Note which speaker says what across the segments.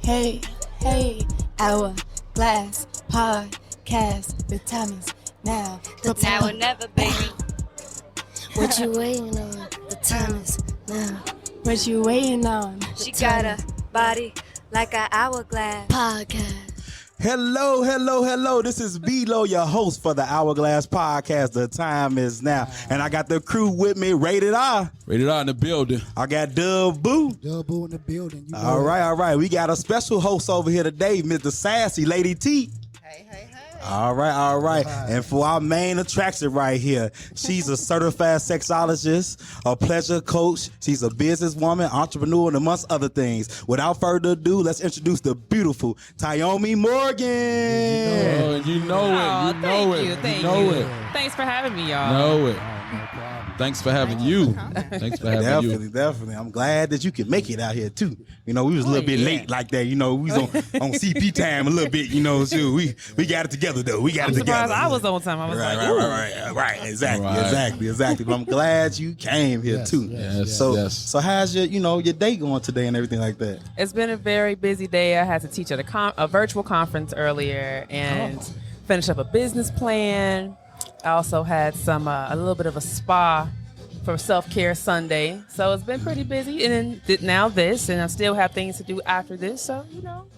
Speaker 1: Hey, Hourglass Podcast. The time is now.
Speaker 2: The now or never, baby.
Speaker 3: What you waiting on? The time is now.
Speaker 1: What you waiting on?
Speaker 2: She got a body like an hourglass.
Speaker 3: Podcast.
Speaker 4: Hello. This is B-Lo, your host for the Hourglass Podcast. The time is now. And I got the crew with me, Rated R.
Speaker 5: Rated R in the building.
Speaker 4: I got Dub Boo.
Speaker 6: Dub Boo in the building.
Speaker 4: All right. We got a special host over here today, Mr. Sassy, Lady T.
Speaker 6: Hey.
Speaker 4: All right. And for our main attraction right here, she's a certified sexologist, a pleasure coach. She's a businesswoman, entrepreneur, and amongst other things. Without further ado, let's introduce the beautiful Tyomi Morgan.
Speaker 5: You know it.
Speaker 7: Thank you. Thanks for having me, y'all.
Speaker 5: Know it.
Speaker 6: No problem.
Speaker 5: Thanks for having you.
Speaker 4: Definitely. I'm glad that you can make it out here too. You know, we was a little bit late like that. You know, we was on CP time a little bit. You know, so we got it together though.
Speaker 7: I'm surprised I was on time. I was
Speaker 4: right. Exactly. But I'm glad you came here too.
Speaker 5: Yes.
Speaker 4: So how's your day going today and everything like that?
Speaker 7: It's been a very busy day. I had to teach at a virtual conference earlier and finish up a business plan. I also had a little bit of a spa for self-care Sunday. So it's been pretty busy. And then now this, and I still have things to do after this. So,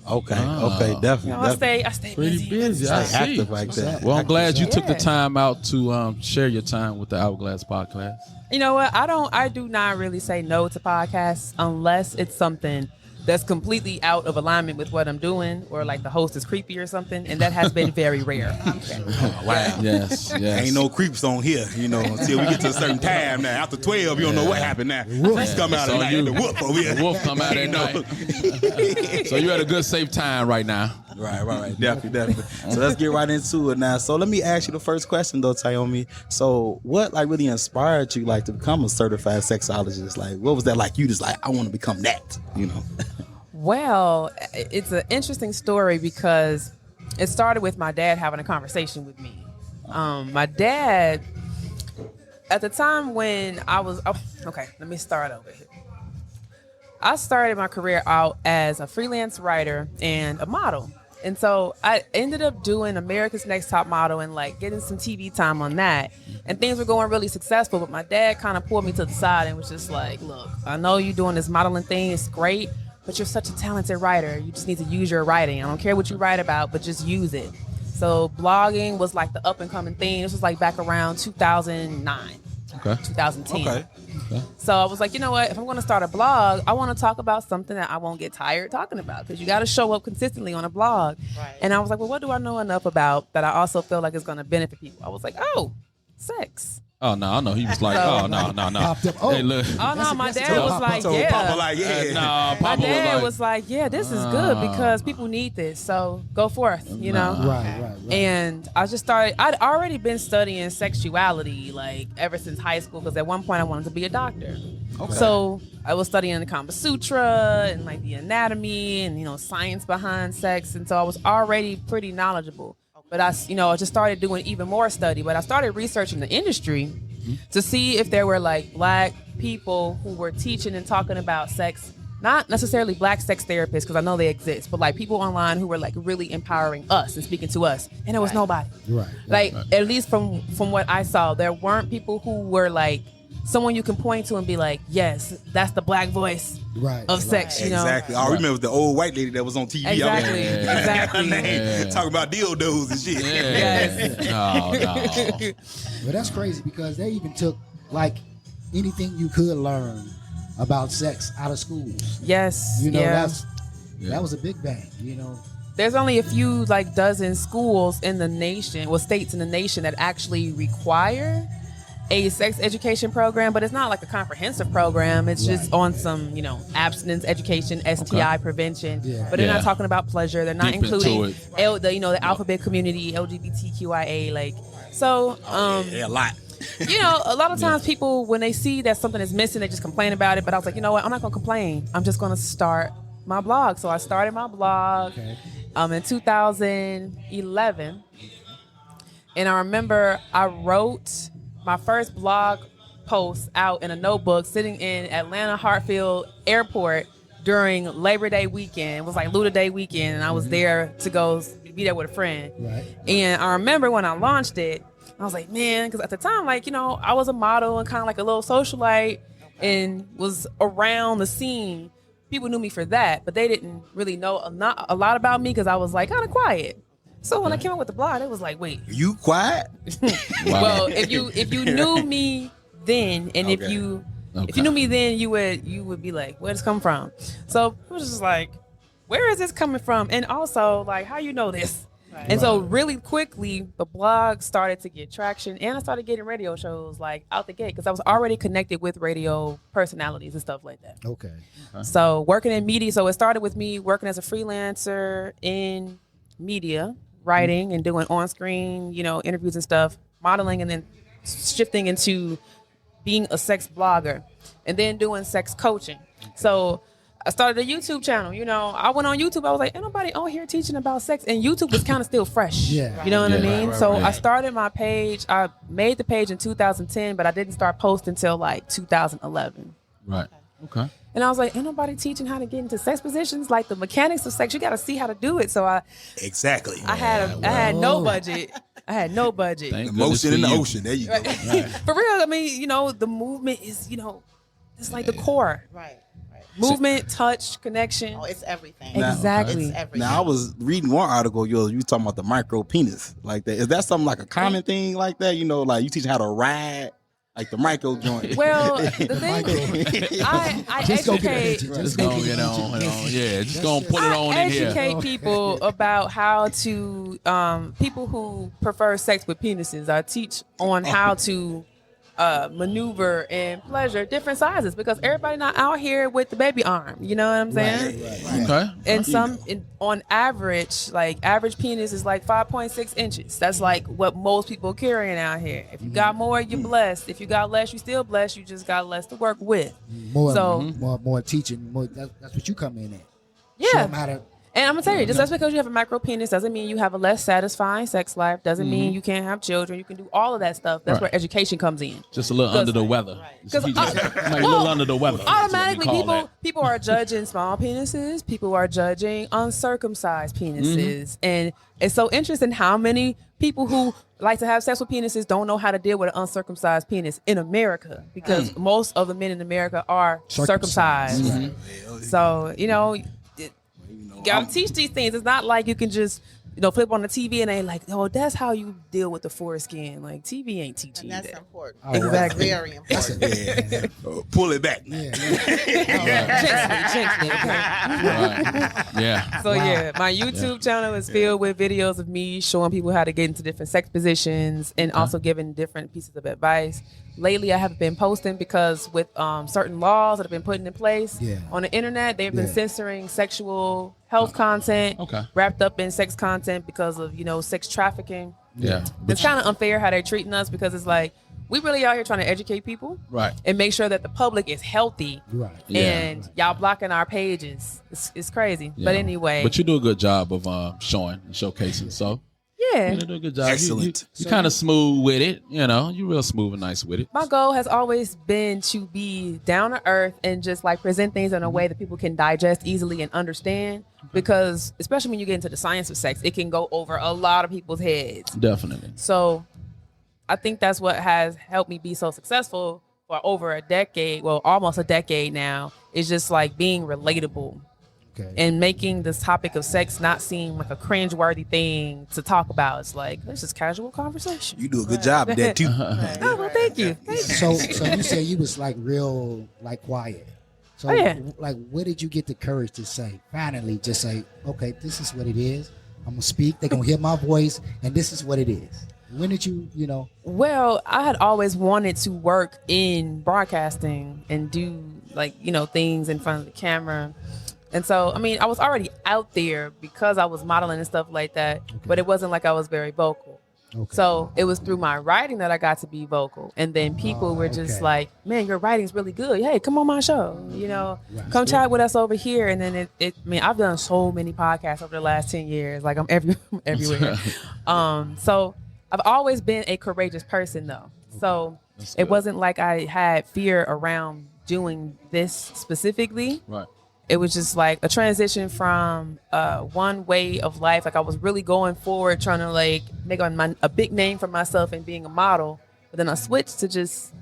Speaker 4: Okay, definitely.
Speaker 7: I stay
Speaker 5: Pretty busy.
Speaker 4: Stay
Speaker 5: I see.
Speaker 4: active like that.
Speaker 5: Well, I'm glad you took the time out to share your time with the Hourglass Podcast.
Speaker 7: You know what? I do not really say no to podcasts unless it's something that's completely out of alignment with what I'm doing, or like the host is creepy or something, and that has been very rare.
Speaker 4: Wow.
Speaker 5: Yes.
Speaker 4: Ain't no creeps on here, until we get to a certain time now. After 12, you don't know what happened now. Wolves come out at night. The wolf over here.
Speaker 5: The wolf come out at night. So you had a good, safe time right now.
Speaker 4: Right. Definitely. So let's get right into it now. So let me ask you the first question though, Tyomi. So what really inspired you to become a certified sexologist? What was that like? You just I want to become that,
Speaker 7: Well, it's an interesting story because it started with my dad having a conversation with me. My dad, at the time when I was, let me start over here. I started my career out as a freelance writer and a model. And so I ended up doing America's Next Top Model and getting some TV time on that. And things were going really successful, but my dad kind of pulled me to the side and was just like, look, I know you're doing this modeling thing. It's great, but you're such a talented writer. You just need to use your writing. I don't care what you write about, but just use it. So blogging was the up and coming thing. This was back around 2009. 2010.
Speaker 4: Okay.
Speaker 7: So I was like, you know what? If I'm going to start a blog, I want to talk about something that I won't get tired talking about, because you got to show up consistently on a blog. Right. And I was like, well, what do I know enough about that I also feel like it's going to benefit people? I was like, sex.
Speaker 5: Oh, no, I know. He was like, no. Hey, look.
Speaker 7: Oh, no, my dad was like, yeah.
Speaker 4: Papa
Speaker 7: my dad was like, yeah, this is good because people need this. So go forth,
Speaker 6: Right.
Speaker 7: And I just started, I'd already been studying sexuality ever since high school, because at one point I wanted to be a doctor. Okay. So I was studying the Kama Sutra and the anatomy and, science behind sex. And so I was already pretty knowledgeable. But I just started doing even more study. But I started researching the industry to see if there were black people who were teaching and talking about sex. Not necessarily black sex therapists, because I know they exist, but people online who were really empowering us and speaking to us. And there was nobody.
Speaker 6: Right.
Speaker 7: At least from what I saw, there weren't people who were someone you can point to and be like, yes, that's the black voice of sex,
Speaker 4: Exactly. I remember the old white lady that was on TV.
Speaker 7: Exactly.
Speaker 4: Talking about dildos and shit.
Speaker 7: Yes.
Speaker 5: No.
Speaker 6: But that's crazy, because they even took anything you could learn about sex out of schools.
Speaker 7: Yes.
Speaker 6: That was a big bang,
Speaker 7: There's only a few dozen schools in the nation, states in the nation, that actually require a sex education program, but it's not a comprehensive program. It's just on some, abstinence education, STI prevention. Yeah. But they're not talking about pleasure. They're not
Speaker 5: Deep
Speaker 7: including the alphabet community, LGBTQIA. So
Speaker 4: a lot.
Speaker 7: A lot of times people, when they see that something is missing, they just complain about it. But I was like, you know what? I'm not going to complain. I'm just going to start my blog. So I started my blog in 2011. And I remember I wrote my first blog post out in a notebook sitting in Atlanta Hartfield Airport during Labor Day weekend. It was like Luda Day weekend, and I was there to go be there with a friend.
Speaker 6: Right.
Speaker 7: And I remember when I launched it, I was like, man, because at the time, like, you know, I was a model and kind of like a little socialite and was around the scene. People knew me for that, but they didn't really know not a lot about me because I was like kind of quiet. So when I came up with the blog, it was like, wait,
Speaker 4: You quiet?
Speaker 7: well, if you knew me then, and if you knew me then, you would be like, where does this come from? So it was just like, where is this coming from? And also, like, how you know this? Right. And so really quickly, the blog started to get traction, and I started getting radio shows like out the gate because I was already connected with radio personalities and stuff like that.
Speaker 6: Okay.
Speaker 7: So working in media, so it started with me working as a freelancer in media, writing and doing on-screen, you know, interviews and stuff, modeling, and then shifting into being a sex blogger and then doing sex coaching. So I started a YouTube channel. You know, I went on YouTube. I was like, ain't nobody on here teaching about sex. And YouTube was kind of still fresh.
Speaker 6: Yeah.
Speaker 7: You know what I mean?
Speaker 5: Right,
Speaker 7: so
Speaker 5: right.
Speaker 7: I started my page. I made the page in 2010, but I didn't start posting until like 2011.
Speaker 5: Right. Okay.
Speaker 7: And I was like, ain't nobody teaching how to get into sex positions, like the mechanics of sex. You got to see how to do it. So I
Speaker 4: Exactly.
Speaker 7: had no budget. I had no budget.
Speaker 5: Thank
Speaker 4: The motion in the
Speaker 5: goodness
Speaker 4: ocean. There you go.
Speaker 7: For real, I mean, you know, the movement is, you know, it's like the core.
Speaker 8: Right. Right.
Speaker 7: Movement, touch, connection.
Speaker 8: Oh, it's everything.
Speaker 7: Exactly.
Speaker 8: It's everything.
Speaker 4: Now I was reading one article. You was talking about the micro penis like that. Is that something like a common thing like that? You know, like you teach how to ride, like the micro joint.
Speaker 7: Well, the thing, I
Speaker 6: Just go get a
Speaker 7: educate.
Speaker 6: picture.
Speaker 5: Just gonna get on. Yeah, just gonna put it on
Speaker 7: I
Speaker 5: in here.
Speaker 7: educate people about how to people who prefer sex with penises. I teach on how to maneuver and pleasure different sizes because everybody not out here with the baby arm. You know what I'm saying?
Speaker 5: Okay.
Speaker 7: And on average, like average penis is like 5.6 inches. That's like what most people are carrying out here. If you got more, you're blessed. If you got less, you still blessed. You just got less to work with.
Speaker 6: More teaching. That's what you come in at.
Speaker 7: Yeah.
Speaker 6: Show 'em how to.
Speaker 7: And I'm gonna tell you, just because you have a micro penis doesn't mean you have a less satisfying sex life. Doesn't mean you can't have children. You can do all of that stuff. That's where education comes in.
Speaker 5: Just a little under the weather.
Speaker 7: Because
Speaker 5: He just- like a little under the weather.
Speaker 7: automatically,
Speaker 5: That's what we call
Speaker 7: people are judging small penises. People are judging uncircumcised penises, and it's so interesting how many people who like to have sex with penises don't know how to deal with an uncircumcised penis in America because most of the men in America are circumcised. So you know. You gotta teach these things. It's not like you can just, you know, flip on the TV and they like, oh, that's how you deal with the foreskin. Like TV ain't teaching
Speaker 8: And
Speaker 7: you
Speaker 8: that's
Speaker 7: that.
Speaker 8: important.
Speaker 6: Oh,
Speaker 7: Exactly.
Speaker 8: Very important.
Speaker 4: Yeah. Pull it back.
Speaker 7: Gently, okay?
Speaker 5: Right. Yeah.
Speaker 7: So yeah, my YouTube channel is filled with videos of me showing people how to get into different sex positions and also giving different pieces of advice. Lately, I haven't been posting because with certain laws that have been put into place on the internet, they've been censoring sexual health content wrapped up in sex content because of, you know, sex trafficking.
Speaker 5: Yeah.
Speaker 7: It's kind of unfair how they're treating us because it's like we really out here trying to educate people,
Speaker 5: Right.
Speaker 7: and make sure that the public is healthy.
Speaker 6: Right.
Speaker 5: Yeah.
Speaker 7: And y'all blocking our pages. It's crazy. But
Speaker 5: Yeah.
Speaker 7: anyway,
Speaker 5: But you do a good job of showing and showcasing. So
Speaker 7: yeah.
Speaker 5: you do a good job.
Speaker 4: Excellent.
Speaker 5: You kind of smooth with it. You know, you real smooth and nice with it.
Speaker 7: My goal has always been to be down to earth and just like present things in a way that people can digest easily and understand. Because especially when you get into the science of sex, it can go over a lot of people's heads.
Speaker 5: Definitely.
Speaker 7: So I think that's what has helped me be so successful for over a decade, well, almost a decade now, is just like being relatable.
Speaker 6: Okay.
Speaker 7: And making this topic of sex not seem like a cringeworthy thing to talk about. It's like, it's just casual conversation.
Speaker 4: You do a good job at that too.
Speaker 7: Oh, well, thank you. Thank you.
Speaker 6: So you said you was like real like quiet. So like, where did you get the courage to say, finally, just say, okay, this is what it is. I'm gonna speak. They're gonna hear my voice, and this is what it is. When did you know?
Speaker 7: Well, I had always wanted to work in broadcasting and do like, you know, things in front of the camera. And so, I mean, I was already out there because I was modeling and stuff like that, but it wasn't like I was very vocal.
Speaker 6: Okay.
Speaker 7: So it was through my writing that I got to be vocal. And then people were just like, man, your writing's really good. Hey, come on my show. You know, come chat with us over here. And then I mean, I've done so many podcasts over the last 10 years. Like I'm everywhere. So I've always been a courageous person though. So it wasn't like I had fear around doing this specifically.
Speaker 5: Right.
Speaker 7: it was just like a transition from one way of life. Like I was really going forward, trying to like make a big name for myself and being a model. But then I switched to just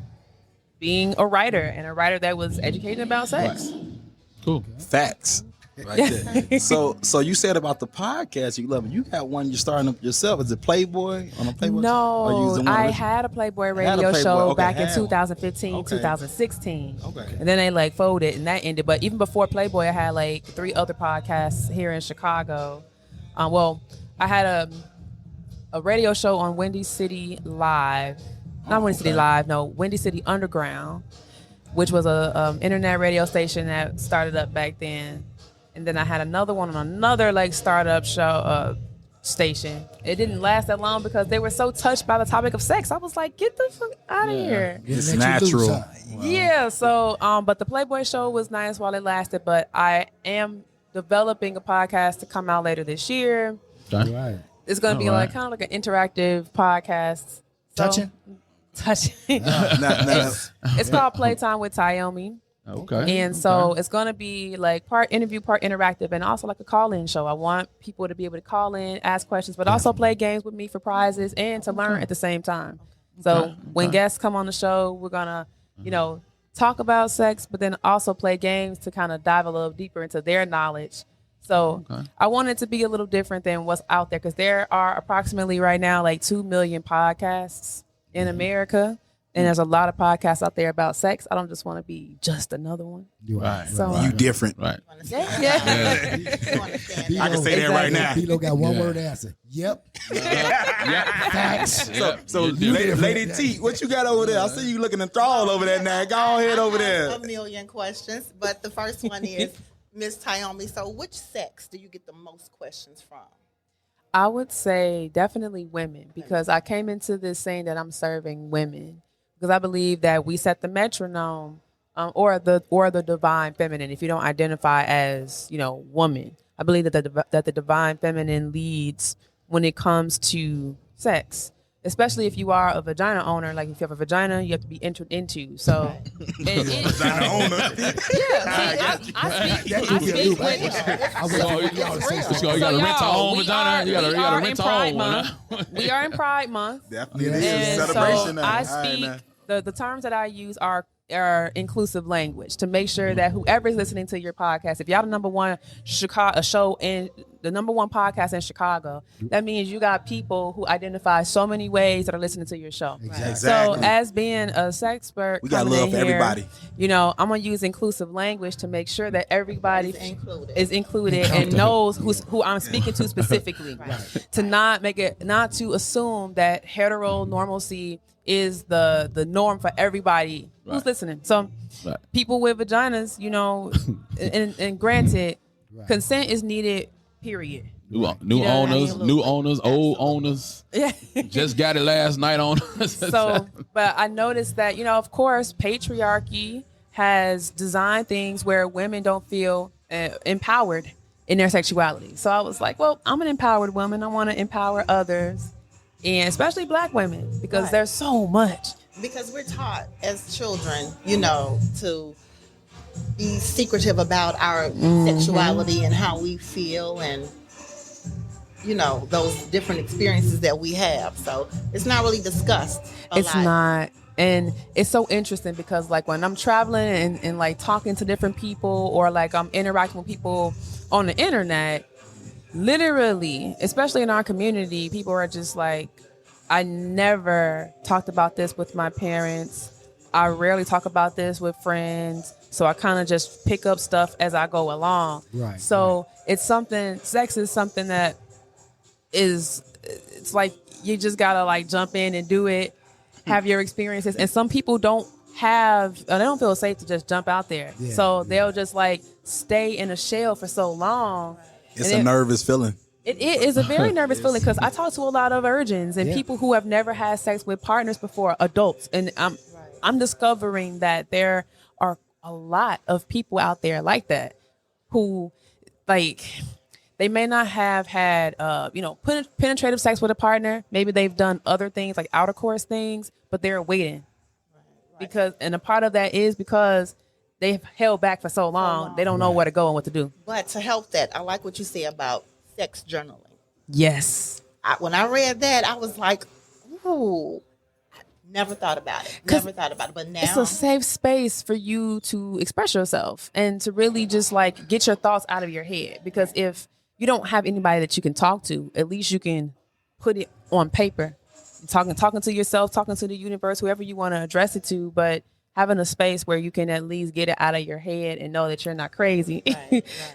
Speaker 7: being a writer, and a writer that was educated about sex.
Speaker 5: Right. Cool.
Speaker 4: Facts. Right there. So you said about the podcast you love it. You got one you're starting up yourself. Is it Playboy on a Playboy?
Speaker 7: No, I had a Playboy radio show back in 2015, 2016.
Speaker 4: Okay.
Speaker 7: And then they like folded and that ended. But even before Playboy, I had like 3 other podcasts here in Chicago. Well, I had a radio show on Windy City Live. Not Windy City Live, no, Windy City Underground, which was a internet radio station that started up back then. And then I had another one on another like startup show station. It didn't last that long because they were so touched by the topic of sex. I was like, get the fuck out of here.
Speaker 4: It's natural.
Speaker 6: Wow.
Speaker 7: Yeah. So, but the Playboy show was nice while it lasted. But I am developing a podcast to come out later this year.
Speaker 5: Okay.
Speaker 6: Right.
Speaker 7: It's going to be like kind of like an interactive podcast.
Speaker 6: Touching?
Speaker 7: Touching.
Speaker 4: Nah.
Speaker 7: It's called Playtime with Tyomi.
Speaker 5: Okay.
Speaker 7: And so it's going to be like part interview, part interactive, and also like a call-in show. I want people to be able to call in, ask questions, but also play games with me for prizes and to learn at the same time. So when guests come on the show, we're going to, talk about sex, but then also play games to kind of dive a little deeper into their knowledge. So I want it to be a little different than what's out there, because there are approximately right now like 2 million podcasts in America. And there's a lot of podcasts out there about sex. I don't just want to be just another one.
Speaker 5: Right.
Speaker 7: So
Speaker 4: You different.
Speaker 5: Right.
Speaker 7: yeah.
Speaker 4: I can say that right now.
Speaker 6: Bilo got one word answer. Yep. Facts.
Speaker 4: So Lady T, what you got over there? I see you looking enthralled over there now. Go ahead over there.
Speaker 8: A million questions, but the first one is, Miss Tyomi, so which sex do you get the most questions from?
Speaker 7: I would say definitely women, because I came into this saying that I'm serving women, because I believe that we set the metronome or the divine feminine. If you don't identify as woman, I believe that the divine feminine leads when it comes to sex. Especially if you are a vagina owner, like if you have a vagina, you have to be entered into. So,
Speaker 4: Vagina owner.
Speaker 7: I speak with.
Speaker 5: So you got to rent your own vagina. You got to rent your own one.
Speaker 7: We are in Pride Month.
Speaker 4: Definitely, it is
Speaker 7: And
Speaker 4: a celebration.
Speaker 7: so
Speaker 4: now.
Speaker 7: I
Speaker 4: All right,
Speaker 7: speak,
Speaker 4: now.
Speaker 7: the terms that I use are inclusive language to make sure that whoever's listening to your podcast, if y'all the number one show in the number one podcast in Chicago, that means you got people who identify so many ways that are listening to your show.
Speaker 4: Exactly.
Speaker 7: So as being a sex expert,
Speaker 4: We got
Speaker 7: coming
Speaker 4: love
Speaker 7: in
Speaker 4: for
Speaker 7: here,
Speaker 4: everybody.
Speaker 7: I'm gonna use inclusive language to make sure that everybody
Speaker 8: Is included.
Speaker 7: is included and knows who I'm speaking to specifically. To not to assume that heteronormalcy is the norm for everybody who's listening. So people with vaginas, and granted, consent is needed, period.
Speaker 5: New
Speaker 7: Yeah,
Speaker 5: owners, old owners.
Speaker 7: Yeah.
Speaker 5: Just got it last night on.
Speaker 7: So, but I noticed that, of course, patriarchy has designed things where women don't feel empowered in their sexuality. So I was like, well, I'm an empowered woman. I want to empower others, and especially Black women, because there's so much.
Speaker 8: Because we're taught as children, to be secretive about our sexuality and how we feel and, those different experiences that we have. So it's not really discussed a
Speaker 7: It's
Speaker 8: lot.
Speaker 7: not. And it's so interesting because like when I'm traveling and like talking to different people, or like I'm interacting with people on the internet, literally, especially in our community, people are just like, I never talked about this with my parents. I rarely talk about this with friends. So I kind of just pick up stuff as I go along.
Speaker 6: Right.
Speaker 7: So it's something, sex is something that it's like you just gotta like jump in and do it, have your experiences. And some people they don't feel safe to just jump out there.
Speaker 6: Yeah,
Speaker 7: So they'll just like stay in a shell for so long.
Speaker 4: It's a nervous feeling.
Speaker 7: It is a very nervous feeling, because I talk to a lot of virgins and people who have never had sex with partners before, adults. And I'm discovering that there are a lot of people out there like that who like, they may not have had, penetrative sex with a partner. Maybe they've done other things like outer course things, but they're waiting. And a part of that is because they've held back for so long, they don't know where to go and what to do.
Speaker 8: But to help that, I like what you say about sex journaling.
Speaker 7: Yes.
Speaker 8: When I read that, I was like, ooh, never thought about it. But now
Speaker 7: It's a safe space for you to express yourself and to really just like get your thoughts out of your head. Because if you don't have anybody that you can talk to, at least you can put it on paper, talking to yourself, talking to the universe, whoever you want to address it to, but having a space where you can at least get it out of your head and know that you're not crazy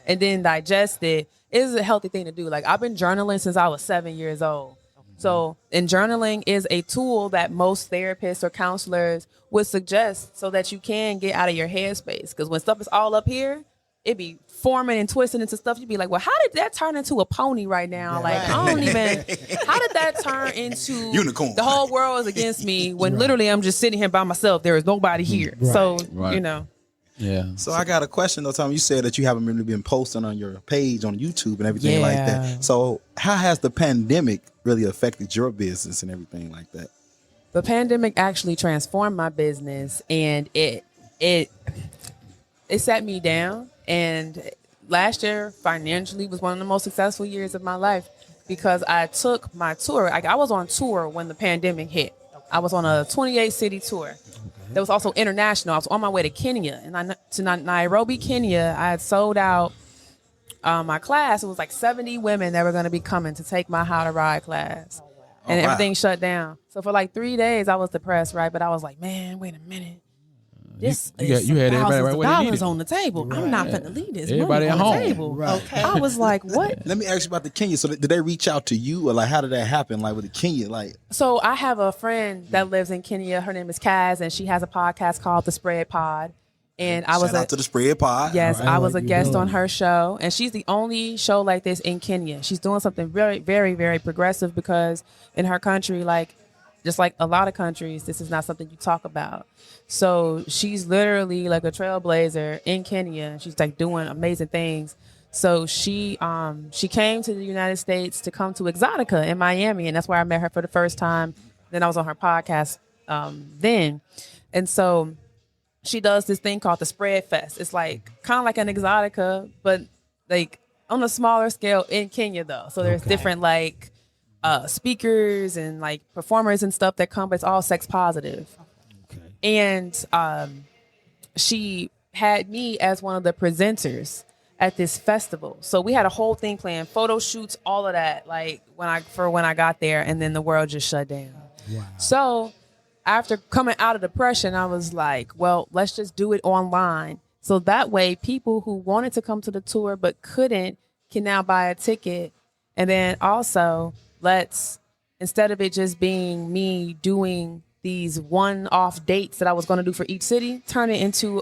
Speaker 7: and then digest it is a healthy thing to do. Like I've been journaling since I was 7 years old. So, and journaling is a tool that most therapists or counselors would suggest so that you can get out of your headspace. Because when stuff is all up here, it be forming and twisting into stuff. You'd be like, well, how did that turn into a pony right now? Like, I don't even, how did that turn into
Speaker 4: unicorn?
Speaker 7: The whole world is against me when literally I'm just sitting here by myself. There is nobody here. So, you know.
Speaker 5: Yeah.
Speaker 4: So I got a question though, Tom. You said that you haven't really been posting on your page on YouTube and everything like that. So how has the pandemic really affected your business and everything like that?
Speaker 7: The pandemic actually transformed my business, and it sat me down. And last year financially was one of the most successful years of my life because I took my tour. I was on tour when the pandemic hit. I was on a 28 city tour. That was also international. I was on my way to Kenya, and to Nairobi, Kenya. I had sold out my class. It was like 70 women that were going to be coming to take my How to Ride class, and everything shut down. So for like 3 days, I was depressed, right? But I was like, man, wait a minute. This is
Speaker 5: you had everybody right where they
Speaker 7: dollars
Speaker 5: needed.
Speaker 7: on the table. I'm not going to leave this
Speaker 5: Everybody
Speaker 7: money
Speaker 5: at
Speaker 7: on
Speaker 5: home.
Speaker 7: the table.
Speaker 6: Right.
Speaker 8: Okay.
Speaker 7: I was like, what?
Speaker 4: Let me ask you about the Kenya. So did they reach out to you, or like how did that happen? Like with the Kenya, like
Speaker 7: So I have a friend that lives in Kenya. Her name is Kaz, and she has a podcast called The Spread Pod. And I was
Speaker 4: shout out to the Spread Pod.
Speaker 7: Yes,
Speaker 6: Right.
Speaker 7: I was a
Speaker 6: You
Speaker 7: guest
Speaker 6: doing?
Speaker 7: on her show, and she's the only show like this in Kenya. She's doing something very, very, very progressive because in her country, like just like a lot of countries, this is not something you talk about. So she's literally like a trailblazer in Kenya. She's like doing amazing things. So she came to the United States to come to Exotica in Miami, and that's where I met her for the first time. Then I was on her podcast then, and so she does this thing called the Spread Fest. It's like kind of like an Exotica, but like on a smaller scale in Kenya though. So there's different like speakers and like performers and stuff that come, but it's all sex positive. And she had me as one of the presenters at this festival. So we had a whole thing planned, photo shoots, all of that, like when I got there, and then the world just shut down.
Speaker 6: Wow.
Speaker 7: So after coming out of depression, I was like, well, let's just do it online. So that way people who wanted to come to the tour but couldn't can now buy a ticket. And then also instead of it just being me doing these one-off dates that I was going to do for each city, turn it into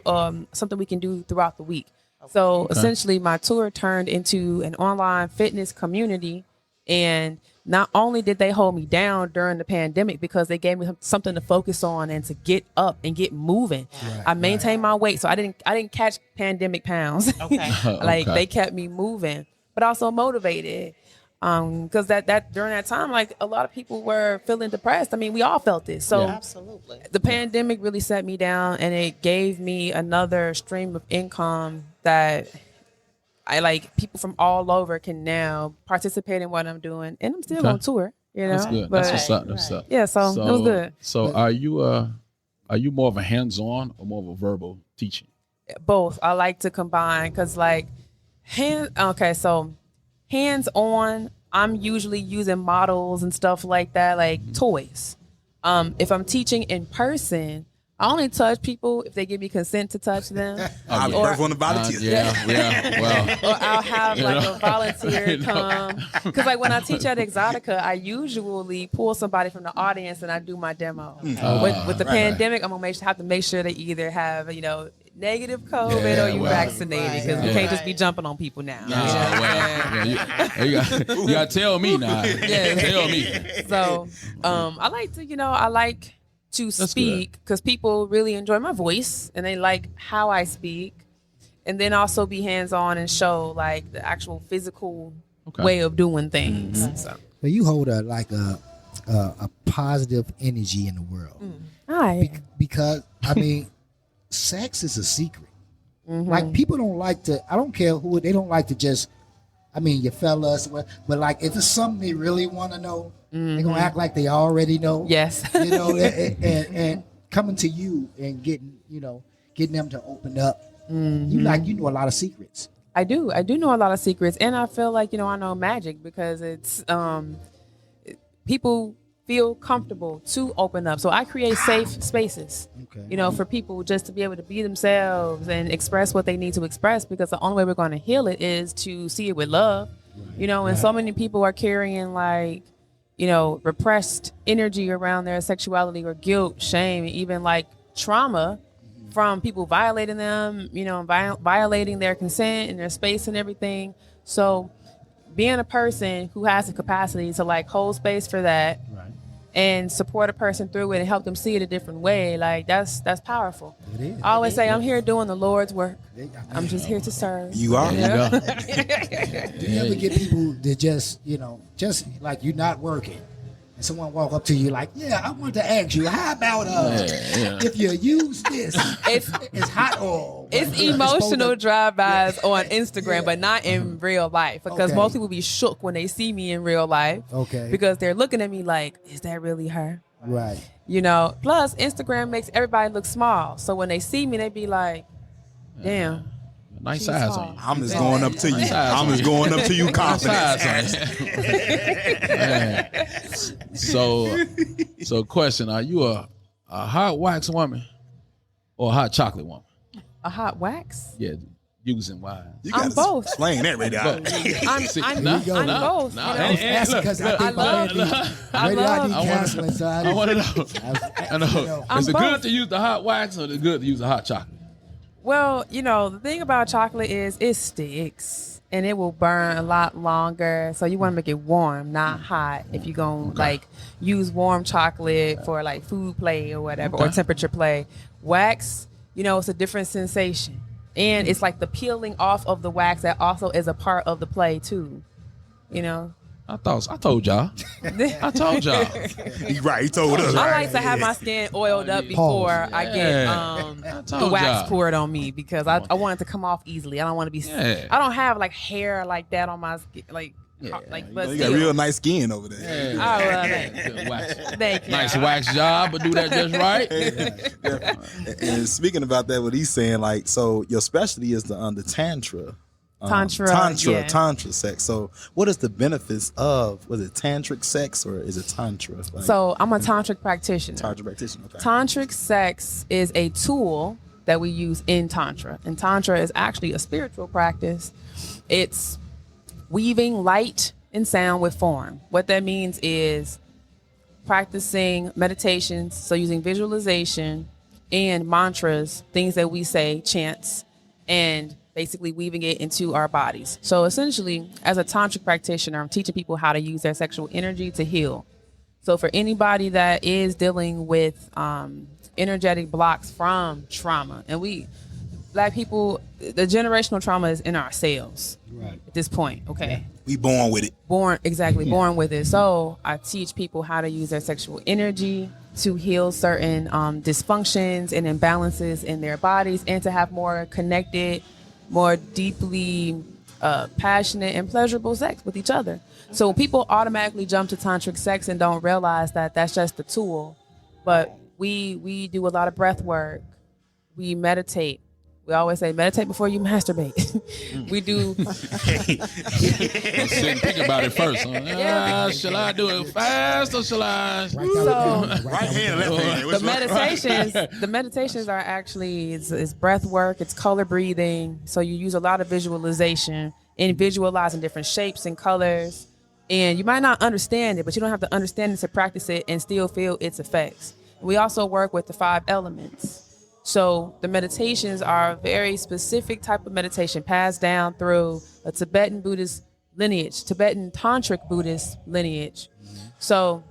Speaker 7: something we can do throughout the week. So essentially my tour turned into an online fitness community. And not only did they hold me down during the pandemic because they gave me something to focus on and to get up and get moving. I maintained my weight. So I didn't catch pandemic pounds. Like they kept me moving, but also motivated. Because that during that time, like a lot of people were feeling depressed. I mean, we all felt this. So
Speaker 8: absolutely,
Speaker 7: the pandemic really set me down, and it gave me another stream of income that I like. People from all over can now participate in what I'm doing, and I'm still on tour. You know,
Speaker 5: That's good.
Speaker 7: But,
Speaker 5: That's what's up. That's what's up.
Speaker 7: yeah, so it was good.
Speaker 5: So are you more of a hands-on or more of a verbal teaching?
Speaker 7: Both. I like to combine because like hands on, I'm usually using models and stuff like that, like toys. If I'm teaching in person, I only touch people if they give me consent to touch them.
Speaker 4: I'm the first one to volunteer.
Speaker 5: Well.
Speaker 7: Or I'll have like a volunteer come. Because like when I teach at Exotica, I usually pull somebody from the audience and I do my demo. With the pandemic, I'm gonna have to make sure they either have negative COVID or you vaccinated, because we can't just be jumping on people now.
Speaker 5: You gotta tell me now. Tell me.
Speaker 7: So I like to speak because people really enjoy my voice and they like how I speak, and then also be hands-on and show like the actual physical way of doing things. So
Speaker 6: you hold a positive energy in the world.
Speaker 7: Hi.
Speaker 6: Because I mean, sex is a secret. Like people don't like to. I don't care who they don't like to just. I mean, your fellas, but like if it's something they really want to know, they're gonna act like they already know.
Speaker 7: Yes.
Speaker 6: You know, and coming to you and getting them to open up. You know a lot of secrets.
Speaker 7: I do know a lot of secrets, and I feel like I know magic because it's people feel comfortable to open up. So I create safe spaces, for people just to be able to be themselves and express what they need to express, because the only way we're going to heal it is to see it with love, and so many people are carrying like, repressed energy around their sexuality or guilt, shame, even like trauma from people violating them, violating their consent and their space and everything. So being a person who has the capacity to like hold space for that and support a person through it and help them see it a different way, like that's powerful.
Speaker 6: It is.
Speaker 7: I always say I'm here doing the Lord's work. I'm just here to serve.
Speaker 4: You are.
Speaker 6: Do you ever get people that just like you're not working and someone walk up to you like, yeah, I want to ask you, how about if you use this, it's hot oil.
Speaker 7: It's emotional drive-bys on Instagram, but not in real life, because most people be shook when they see me in real life.
Speaker 6: Okay.
Speaker 7: Because they're looking at me like, is that really her?
Speaker 6: Right.
Speaker 7: Plus Instagram makes everybody look small. So when they see me, they be like, damn.
Speaker 5: Nice size on you.
Speaker 4: I'm just going up to you. I'm just going up to you confident.
Speaker 5: So question, are you a hot wax woman or a hot chocolate woman?
Speaker 7: A hot wax?
Speaker 5: Yeah, using wine.
Speaker 7: I'm both.
Speaker 4: Explain that right now.
Speaker 7: I'm both.
Speaker 6: Because I love counseling, so
Speaker 5: I want to know. I know. Is it good to use the hot wax or is it good to use the hot chocolate?
Speaker 7: Well, the thing about chocolate is it sticks and it will burn a lot longer. So you want to make it warm, not hot. If you're going to like use warm chocolate for like food play or whatever, or temperature play. Wax, it's a different sensation. And it's like the peeling off of the wax that also is a part of the play too,
Speaker 5: I told y'all. I told y'all.
Speaker 4: He's right. He told us.
Speaker 7: I like to have my skin oiled up before I get the wax poured on me, because I want it to come off easily. I don't want to be. I don't have like hair like that on my skin, but
Speaker 4: you got real nice skin over there.
Speaker 7: Thank you.
Speaker 5: Nice wax job, but do that just right.
Speaker 4: And speaking about that, what he's saying, like, so your specialty is the tantra. Tantra sex. So what is the benefits of, was it tantric sex or is it tantra?
Speaker 7: So I'm a tantric practitioner.
Speaker 4: Okay.
Speaker 7: Tantric sex is a tool that we use in tantra. And tantra is actually a spiritual practice. It's weaving light and sound with form. What that means is practicing meditations, so using visualization and mantras, things that we say, chants, and basically weaving it into our bodies. So essentially, as a tantric practitioner, I'm teaching people how to use their sexual energy to heal. So for anybody that is dealing with energetic blocks from trauma, and Black people, the generational trauma is in our cells at this point, okay?
Speaker 4: We born with it.
Speaker 7: Born with it. So I teach people how to use their sexual energy to heal certain dysfunctions and imbalances in their bodies, and to have more connected, more deeply passionate and pleasurable sex with each other. So people automatically jump to tantric sex and don't realize that that's just a tool. But we do a lot of breath work. We meditate. We always say meditate before you masturbate. We do.
Speaker 5: Sit and think about it first. Huh? Shall I do it fast or shall I?
Speaker 4: Right hand, left hand.
Speaker 7: The meditations are actually it's breath work. It's color breathing. So you use a lot of visualization and visualizing different shapes and colors. And you might not understand it, but you don't have to understand it to practice it and still feel its effects. We also work with the 5 elements. So the meditations are a very specific type of meditation passed down through a Tibetan Buddhist lineage, Tibetan Tantric Buddhist lineage. So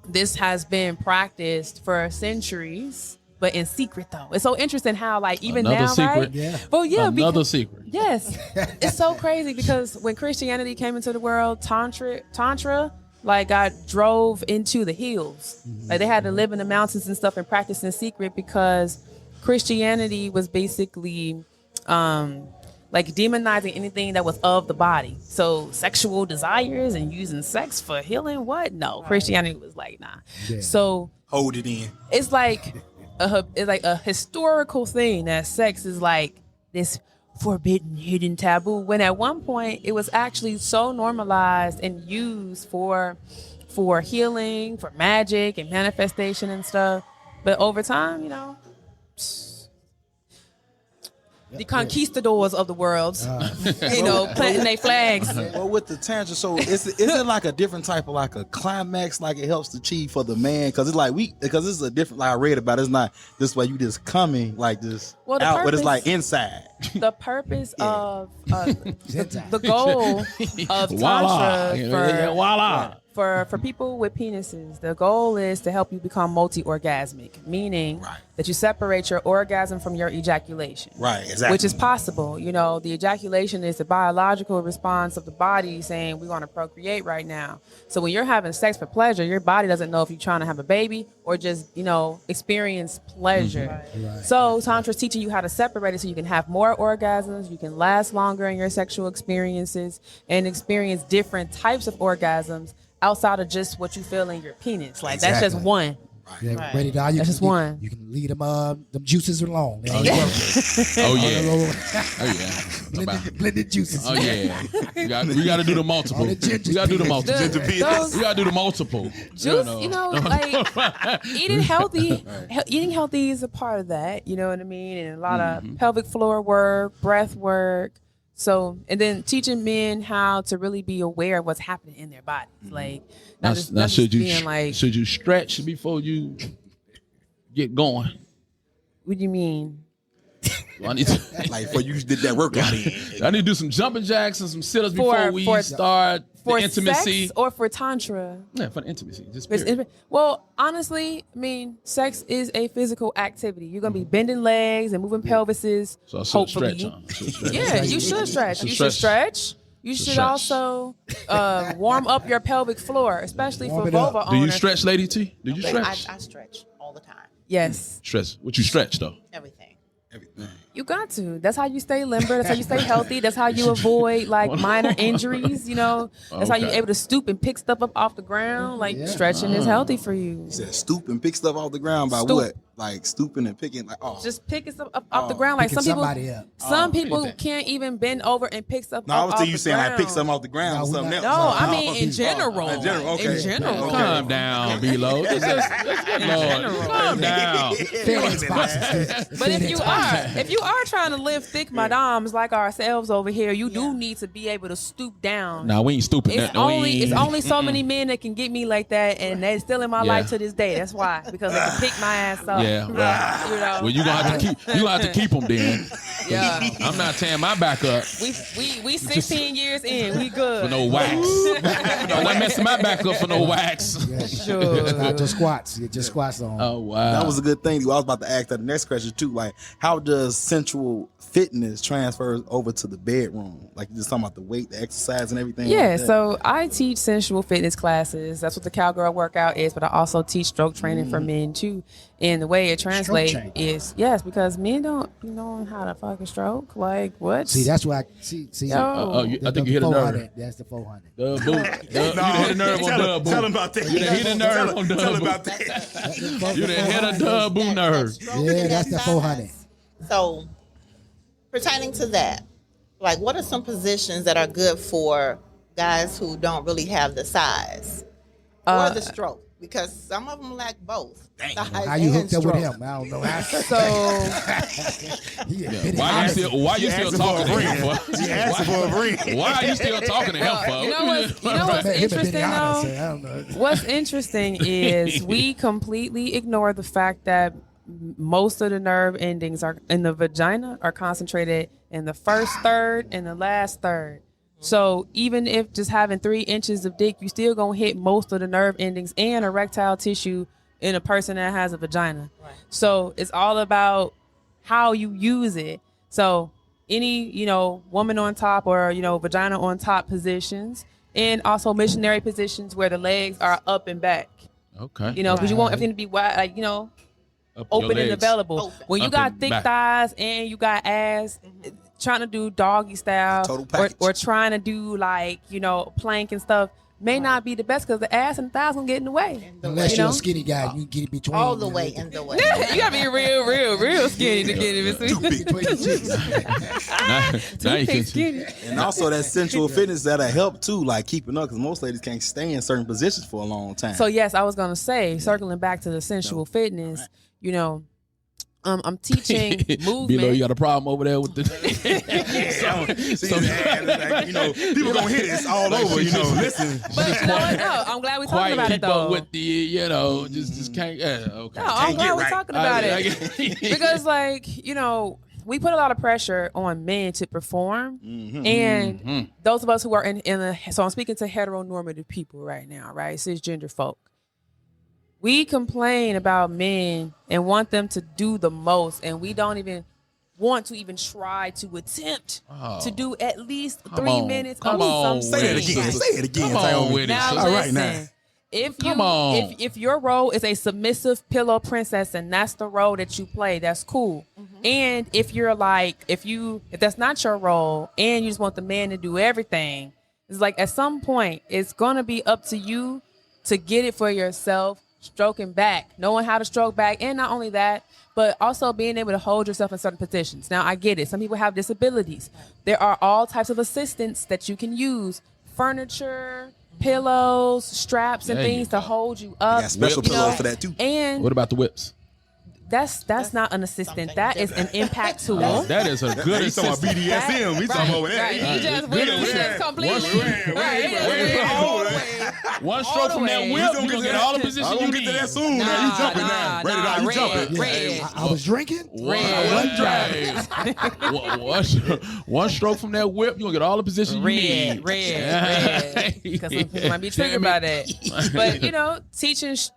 Speaker 7: this has been practiced for centuries, but in secret though. It's so interesting how like even
Speaker 5: another
Speaker 7: now,
Speaker 5: secret.
Speaker 7: right?
Speaker 6: Yeah.
Speaker 7: Well, yeah.
Speaker 5: Another secret.
Speaker 7: Yes. It's so crazy because when Christianity came into the world, Tantra like got drove into the hills. Like they had to live in the mountains and stuff and practice in secret because Christianity was basically like demonizing anything that was of the body. So sexual desires and using sex for healing, what? No, Christianity was like, nah.
Speaker 6: Yeah.
Speaker 7: So
Speaker 4: Hold it in.
Speaker 7: it's like a historical thing that sex is like this forbidden, hidden taboo. When at one point it was actually so normalized and used for healing, for magic and manifestation and stuff. But over time, you know, the conquistadors of the world, you know, planting their flags.
Speaker 4: Well, with the tantra, so is it like a different type of like a climax, like it helps to achieve for the man? Because it's like because this is a different. Like I read about, it's not this way you just coming like this out, but it's like inside.
Speaker 7: The purpose of the goal of tantra for people with penises, the goal is to help you become multi-orgasmic, meaning that you separate your orgasm from your ejaculation.
Speaker 4: Right, exactly.
Speaker 7: Which is possible. You know, the ejaculation is the biological response of the body saying we want to procreate right now. So when you're having sex for pleasure, your body doesn't know if you're trying to have a baby or just, you know, experience pleasure. Right. So Tantra's teaching you how to separate it so you can have more orgasms, you can last longer in your sexual experiences and experience different types of orgasms outside of just what you feel in your penis. Like that's just one.
Speaker 6: Yeah, ready to
Speaker 7: that's just one.
Speaker 6: You can leave them juices alone.
Speaker 5: Oh yeah.
Speaker 6: Blended juices.
Speaker 5: Oh yeah. We got to do the multiple. We got to do the multiple. We got to do the multiple.
Speaker 7: Juice, you know, like eating healthy. Eating healthy is a part of that. You know what I mean? And a lot of pelvic floor work, breath work. So, and then teaching men how to really be aware of what's happening in their bodies. Like, not
Speaker 5: should you
Speaker 7: being like,
Speaker 5: should you stretch before you get going?
Speaker 7: What do you mean?
Speaker 5: Well, I need to,
Speaker 4: like before you did that workout.
Speaker 5: I need to do some jumping jacks and some sit-ups before we start
Speaker 7: for
Speaker 5: the intimacy.
Speaker 7: Sex or for tantra?
Speaker 5: Yeah, for the intimacy. Just period.
Speaker 7: Well, honestly, I mean, sex is a physical activity. You're gonna be bending legs and moving pelvises.
Speaker 5: So I should
Speaker 7: hopefully.
Speaker 5: stretch.
Speaker 7: Yeah, you should stretch. You should stretch. You should also warm up your pelvic floor, especially for vulva owners.
Speaker 5: Do you stretch, Lady T? Do you stretch?
Speaker 8: I stretch all the time.
Speaker 7: Yes.
Speaker 5: Stretch. What you stretch though?
Speaker 8: Everything.
Speaker 7: You got to. That's how you stay limber. That's how you stay healthy. That's how you avoid like minor injuries. You know. That's how you're able to stoop and pick stuff up off the ground. Like stretching is healthy for you.
Speaker 4: You said stoop and pick stuff off the ground by what? Like stooping and picking, like
Speaker 7: just picking stuff up off the ground. Like some people can't even bend over and pick stuff.
Speaker 4: No, I was thinking you saying like pick something off the ground or something else.
Speaker 7: No, I mean in general.
Speaker 4: In general, okay.
Speaker 7: In general,
Speaker 5: calm down, B-Lo. Calm down.
Speaker 7: But if you are trying to live thick madams like ourselves over here, you do need to be able to stoop down.
Speaker 5: Nah, we ain't stooping.
Speaker 7: It's only so many men that can get me like that, and they're still in my life to this day. That's why, because they can pick my ass up.
Speaker 5: Yeah, right.
Speaker 7: You know.
Speaker 5: Well, you gonna have to keep them then. Yeah, I'm not tearing my back up.
Speaker 7: We 16 years in. We good
Speaker 5: for no wax. I'm not messing my back up for no wax.
Speaker 6: Sure. Just squats. Get your squats on.
Speaker 5: Oh wow,
Speaker 4: that was a good thing. I was about to ask that the next question too. Like, how does sensual fitness transfer over to the bedroom? Like, you just talking about the weight, the exercise, and everything.
Speaker 7: Yeah.
Speaker 4: Like that.
Speaker 7: So I teach sensual fitness classes. That's what the cowgirl workout is. But I also teach stroke training for men too. And the way it translates is because men don't know how to fucking stroke. Like what?
Speaker 6: See, that's why I see.
Speaker 5: I think you hit a nerve.
Speaker 6: That's the 400.
Speaker 5: You hit a nerve on Dub Boo.
Speaker 4: Tell him about that.
Speaker 5: You hit a nerve on Dub Boo.
Speaker 4: Tell him about that.
Speaker 5: You hit a Dub Boo nerve.
Speaker 6: Yeah, that's the 400.
Speaker 8: So, pertaining to that, like, what are some positions that are good for guys who don't really have the size or the stroke? Because some of them lack both.
Speaker 6: How you hooked up with him? I don't know.
Speaker 5: Why you still talking to him for? Why are you still talking to him for?
Speaker 7: You know what's interesting though? What's interesting is we completely ignore the fact that most of the nerve endings are in the vagina are concentrated in the first third and the last third. So even if just having 3 inches of dick, you still gonna hit most of the nerve endings and erectile tissue in a person that has a vagina. Right. So it's all about how you use it. So any, woman on top or, vagina on top positions, and also missionary positions where the legs are up and back.
Speaker 5: Okay.
Speaker 7: Because you want everything to be wide, open and available.
Speaker 8: Open.
Speaker 7: When you
Speaker 5: Up
Speaker 7: got
Speaker 5: and
Speaker 7: thick
Speaker 5: back.
Speaker 7: thighs and you got ass, trying to do doggy style
Speaker 4: Total package.
Speaker 7: or trying to do like, plank and stuff may not be the best because the ass and the thighs gonna get in the way.
Speaker 6: Unless
Speaker 7: You
Speaker 6: you're
Speaker 7: know?
Speaker 6: a skinny guy, you get it between.
Speaker 8: All the way in the way.
Speaker 7: You gotta be real skinny to get it.
Speaker 6: Between your cheeks.
Speaker 5: Now you can
Speaker 7: Skinny.
Speaker 4: And also that sensual fitness that'll help too, like keeping up, because most ladies can't stay in certain positions for a long time.
Speaker 7: So yes, I was gonna say, circling back to the sensual fitness, I'm teaching movement.
Speaker 5: Below, you got a problem over there with the.
Speaker 4: People gonna hit it. It's all over. Listen.
Speaker 7: But no, I'm glad we talking
Speaker 5: Quite
Speaker 7: about it
Speaker 5: keep up
Speaker 7: though.
Speaker 5: with the, just can't. Yeah, okay.
Speaker 7: No, I'm glad we're
Speaker 4: right.
Speaker 7: talking about it because, we put a lot of pressure on men to perform, and those of us who are in the. So I'm speaking to heteronormative people right now, right? Cisgender folk. We complain about men and want them to do the most, and we don't even want to even try to attempt to do at least 3 minutes of something.
Speaker 4: Say it again.
Speaker 5: Come on with it.
Speaker 7: Now,
Speaker 5: sister.
Speaker 4: All right, now.
Speaker 7: listen, if
Speaker 5: Come on.
Speaker 7: if your role is a submissive pillow princess and that's the role that you play, that's cool. And if you're if that's not your role and you just want the man to do everything, it's like at some point it's gonna be up to you to get it for yourself, stroking back, knowing how to stroke back, and not only that, but also being able to hold yourself in certain positions. Now I get it. Some people have disabilities. There are all types of assistance that you can use. Furniture, pillows, straps, and
Speaker 5: There you
Speaker 7: things
Speaker 5: go.
Speaker 7: to hold you up.
Speaker 4: Got special
Speaker 7: you know,
Speaker 4: pillows for that too.
Speaker 7: And
Speaker 5: What about the whips?
Speaker 7: that's not an assistant. That is an impact tool.
Speaker 5: That is a good
Speaker 4: He's talking about
Speaker 5: assistant.
Speaker 4: BDSM. He's talking over
Speaker 7: Right.
Speaker 4: there.
Speaker 7: You just
Speaker 5: Good
Speaker 7: went
Speaker 5: assistant.
Speaker 7: completely.
Speaker 5: One stroke from that whip, you gonna get all the positions
Speaker 4: I'm
Speaker 5: you
Speaker 4: gonna
Speaker 5: need.
Speaker 4: get to that soon. Now you jumping now. Ready now? You jumping?
Speaker 7: Red.
Speaker 6: I was drinking.
Speaker 5: One stroke from that whip, you gonna get all the positions you need.
Speaker 7: Red. Because some people might be triggered by that. But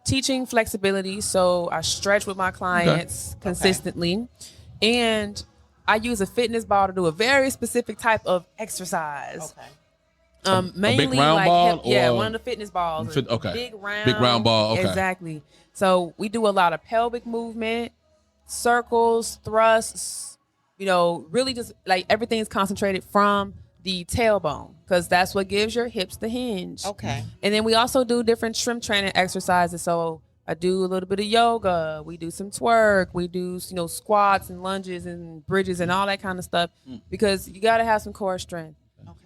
Speaker 7: teaching flexibility. So I stretch with my clients consistently, and I use a fitness ball to do a very specific type of exercise. Mainly
Speaker 5: big round ball,
Speaker 7: one of the fitness balls.
Speaker 5: Okay.
Speaker 7: Big
Speaker 5: Big round ball, okay.
Speaker 7: Exactly. So we do a lot of pelvic movement, circles, thrusts. Really just like everything's concentrated from the tailbone because that's what gives your hips the hinge.
Speaker 8: Okay.
Speaker 7: And then we also do different shrimp training exercises. So I do a little bit of yoga. We do some twerk. We do, squats and lunges and bridges and all that kind of stuff because you got to have some core strength.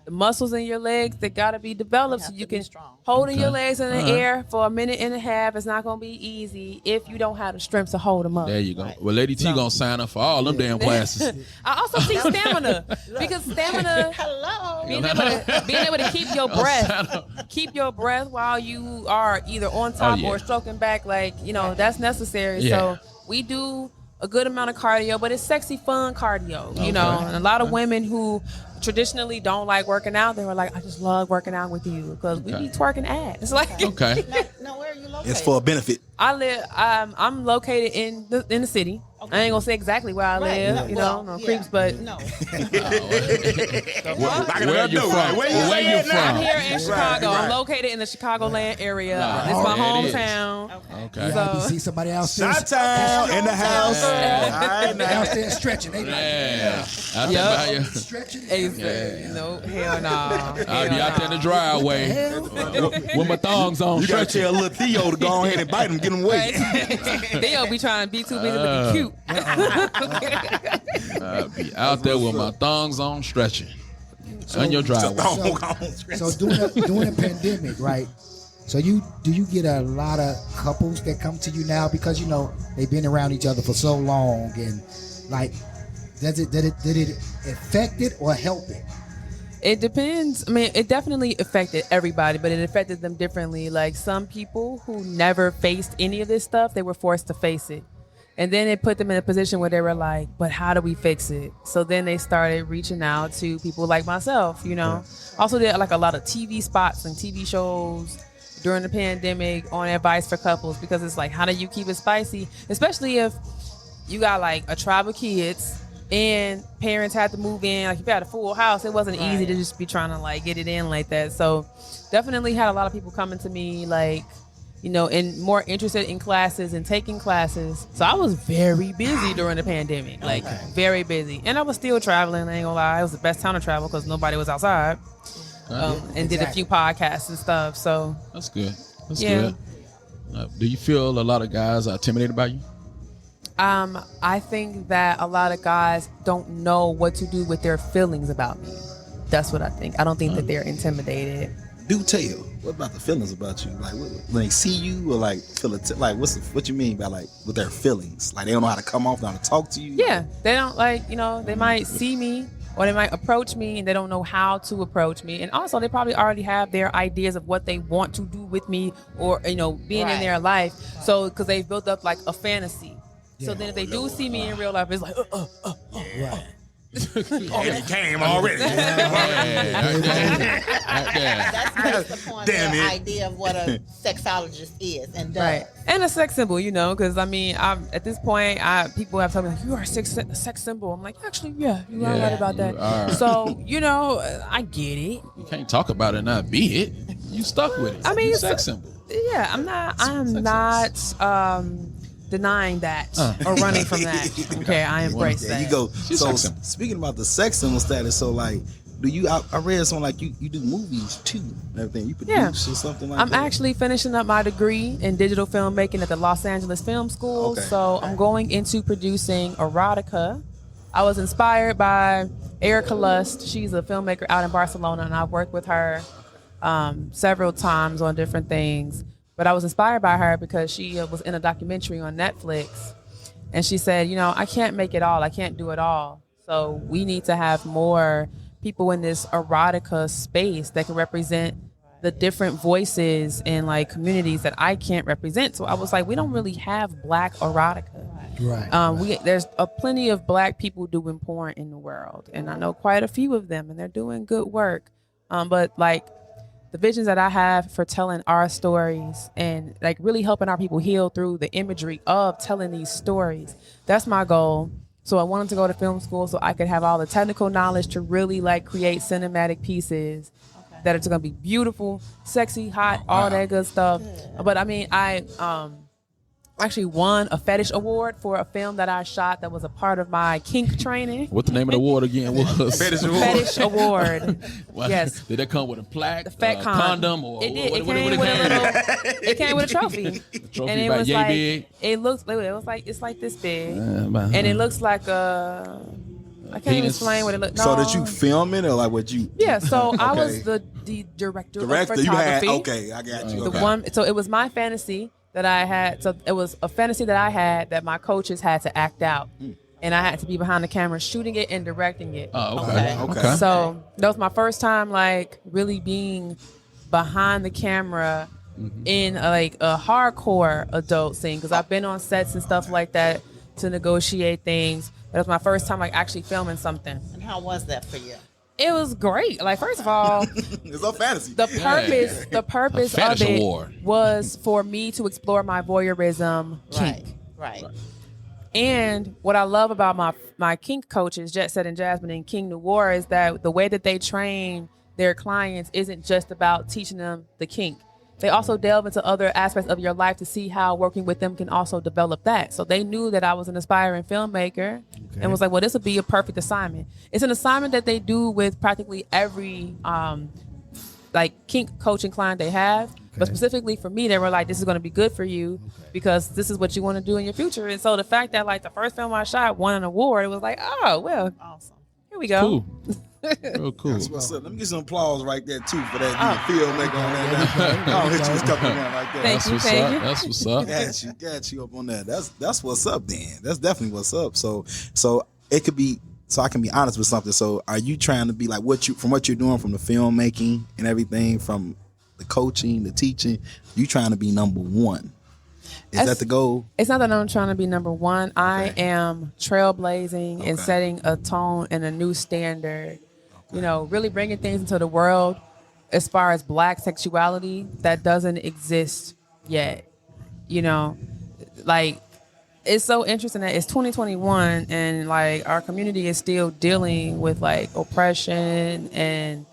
Speaker 7: The muscles in your legs, they got to be developed so you can holding your legs in the air for a minute and a half. It's not going to be easy if you don't have the strength to hold them up.
Speaker 5: There you go. Well, Lady T gonna sign up for all them damn classes.
Speaker 7: I also teach stamina because stamina, being able to keep your breath while you are either on top or stroking back, that's necessary.
Speaker 5: Yeah.
Speaker 7: So we do a good amount of cardio, but it's sexy, fun cardio, and a lot of women who traditionally don't like working out, they were like, I just love working out with you because we be twerking ass. It's like,
Speaker 5: Okay.
Speaker 8: Now, where are you located?
Speaker 4: It's for a benefit.
Speaker 7: I'm located in the city. I ain't gonna say exactly where I live, no creeps, but
Speaker 8: No.
Speaker 5: Where you from? Where you
Speaker 7: I'm
Speaker 5: from?
Speaker 7: here in Chicago. I'm located in the Chicagoland area. It's my
Speaker 5: there it is.
Speaker 7: hometown.
Speaker 5: Okay.
Speaker 6: You see somebody else
Speaker 4: Shot in the house. All right, now.
Speaker 6: downstairs stretching. They
Speaker 5: Yeah. Out there by you.
Speaker 6: stretching.
Speaker 7: No, hell no.
Speaker 5: I'll be out there in the driveway with my thongs on.
Speaker 4: You gotta
Speaker 5: stretching.
Speaker 4: tell little Theo to go ahead and bite him, get him away.
Speaker 7: They'll be trying to be too busy looking cute.
Speaker 5: I'll be out there with my thongs on stretching. On your driveway.
Speaker 6: So during the pandemic, right? So do you get a lot of couples that come to you now because they've been around each other for so long, and did it affect it or help it?
Speaker 7: It depends. I mean, it definitely affected everybody, but it affected them differently. Like some people who never faced any of this stuff, they were forced to face it. And then it put them in a position where they were like, but how do we fix it? So then they started reaching out to people like myself, Also did like a lot of TV spots and TV shows during the pandemic on advice for couples because it's like, how do you keep it spicy? Especially if you got like a tribe of kids and parents had to move in. Like if you had a full house, it wasn't easy to just be trying to like get it in like that. So definitely had a lot of people coming to me like, and more interested in classes and taking classes. So I was very busy during the pandemic, like very busy. And I was still traveling, I ain't gonna lie. It was the best time to travel because nobody was outside. And did a few podcasts and stuff. So
Speaker 5: that's good. That's good. Do you feel a lot of guys are intimidated by you?
Speaker 7: I think that a lot of guys don't know what to do with their feelings about me. That's what I think. I don't think that they're intimidated.
Speaker 4: Do tell. What about the feelings about you? Like when they see you, or like feel it? Like what you mean by like with their feelings? Like they don't know how to come off, how to talk to you.
Speaker 7: Yeah, they don't they might see me or they might approach me and they don't know how to approach me. And also they probably already have their ideas of what they want to do with me or being in their life. So because they've built up like a fantasy. So then if they do see me in real life, it's like,
Speaker 6: Right.
Speaker 4: It came already.
Speaker 8: That's based upon their idea of what a sexologist is and does.
Speaker 7: Right. And a sex symbol, because at this point, people have told me like, you are a sex symbol. I'm like, actually, yeah, you are right about that. So, I get it.
Speaker 5: You can't talk about it and not be it. You stuck with it.
Speaker 7: I mean,
Speaker 5: you sex symbol.
Speaker 7: Yeah, I'm not denying that or running from that. Okay, I embrace that.
Speaker 4: There you go. So speaking about the sex symbol status, so like, do you? I read something like you do movies too, and everything. You produce or something like that.
Speaker 7: I'm actually finishing up my degree in digital filmmaking at the Los Angeles Film School.
Speaker 4: Okay.
Speaker 7: So I'm going into producing erotica. I was inspired by Erica Lust. She's a filmmaker out in Barcelona, and I've worked with her several times on different things. But I was inspired by her because she was in a documentary on Netflix. And she said, I can't make it all. I can't do it all. So we need to have more people in this erotica space that can represent the different voices and like communities that I can't represent. So I was like, we don't really have Black erotica.
Speaker 6: Right.
Speaker 7: There's plenty of Black people doing porn in the world. And I know quite a few of them and they're doing good work. But like, the visions that I have for telling our stories and like really helping our people heal through the imagery of telling these stories. That's my goal. So I wanted to go to film school so I could have all the technical knowledge to really like create cinematic pieces that are going to be beautiful, sexy, hot, all that good stuff. But I mean, I actually won a fetish award for a film that I shot that was a part of my kink training.
Speaker 5: What the name of the award again was?
Speaker 7: Fetish award.
Speaker 5: Well,
Speaker 7: yes.
Speaker 5: Did that come with a plaque,
Speaker 7: condom,
Speaker 5: or
Speaker 7: it did.
Speaker 5: what
Speaker 7: It came with a little. It came with a trophy.
Speaker 5: The trophy
Speaker 7: and it
Speaker 5: about
Speaker 7: was
Speaker 5: yay
Speaker 7: like
Speaker 5: big.
Speaker 7: it looks. It was like it's like this big, and it looks like a. I can't even explain what it looks.
Speaker 4: So did you film it or like what you?
Speaker 7: Yeah. So I was the director of photography.
Speaker 4: You had I got you.
Speaker 7: The one. So it was my fantasy that I had. So it was a fantasy that I had that my coaches had to act out. And I had to be behind the camera shooting it and directing it.
Speaker 5: Oh, okay.
Speaker 7: So that was my first time like really being behind the camera in like a hardcore adult scene because I've been on sets and stuff like that to negotiate things. That was my first time like actually filming something.
Speaker 8: And how was that for you?
Speaker 7: It was great. Like first of all,
Speaker 4: it's a fantasy.
Speaker 7: The purpose of it was for me to explore my voyeurism kink.
Speaker 8: Right.
Speaker 7: And what I love about my kink coaches, Jet Set and Jasmine and King Noir, is that the way that they train their clients isn't just about teaching them the kink. They also delve into other aspects of your life to see how working with them can also develop that. So they knew that I was an aspiring filmmaker and was like, well, this would be a perfect assignment. It's an assignment that they do with practically every like kink coaching client they have. But specifically for me, they were like, this is going to be good for you because this is what you want to do in your future. And so the fact that like the first film I shot won an award, it was like, oh, well,
Speaker 8: awesome.
Speaker 7: Here we go.
Speaker 5: Cool. Real cool.
Speaker 4: That's what's up. Let me get some applause right there too for that filmmaker on that. I'll hit you with a couple of like that.
Speaker 7: Thank you.
Speaker 5: That's what's up.
Speaker 4: Got you up on that. That's what's up then. That's definitely what's up. So it could be. So I can be honest with something. So are you trying to be like what you're doing from the filmmaking and everything, from the coaching, the teaching? You trying to be number one? Is that the goal?
Speaker 7: It's not that I'm trying to be number one. I am trailblazing and setting a tone and a new standard. You know, really bringing things into the world as far as Black sexuality that doesn't exist yet. You know, like it's so interesting that it's 2021 and like our community is still dealing with like oppression and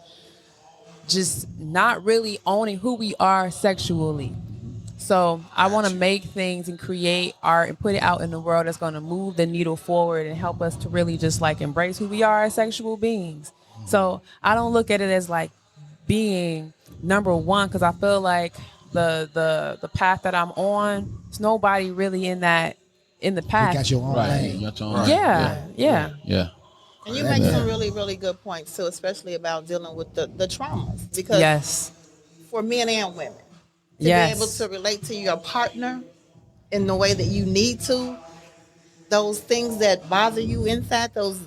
Speaker 7: just not really owning who we are sexually. So I want to make things and create art and put it out in the world that's going to move the needle forward and help us to really just like embrace who we are as sexual beings. So I don't look at it as like being number one, because I feel like the path that I'm on, there's nobody really in the path.
Speaker 6: You got your own lane.
Speaker 5: You got your own
Speaker 7: Yeah.
Speaker 8: And you make some really, really good points too, especially about dealing with the traumas. Because
Speaker 7: Yes.
Speaker 8: for men and women, to be able to relate to your partner in the way that you need to, those things that bother you inside, those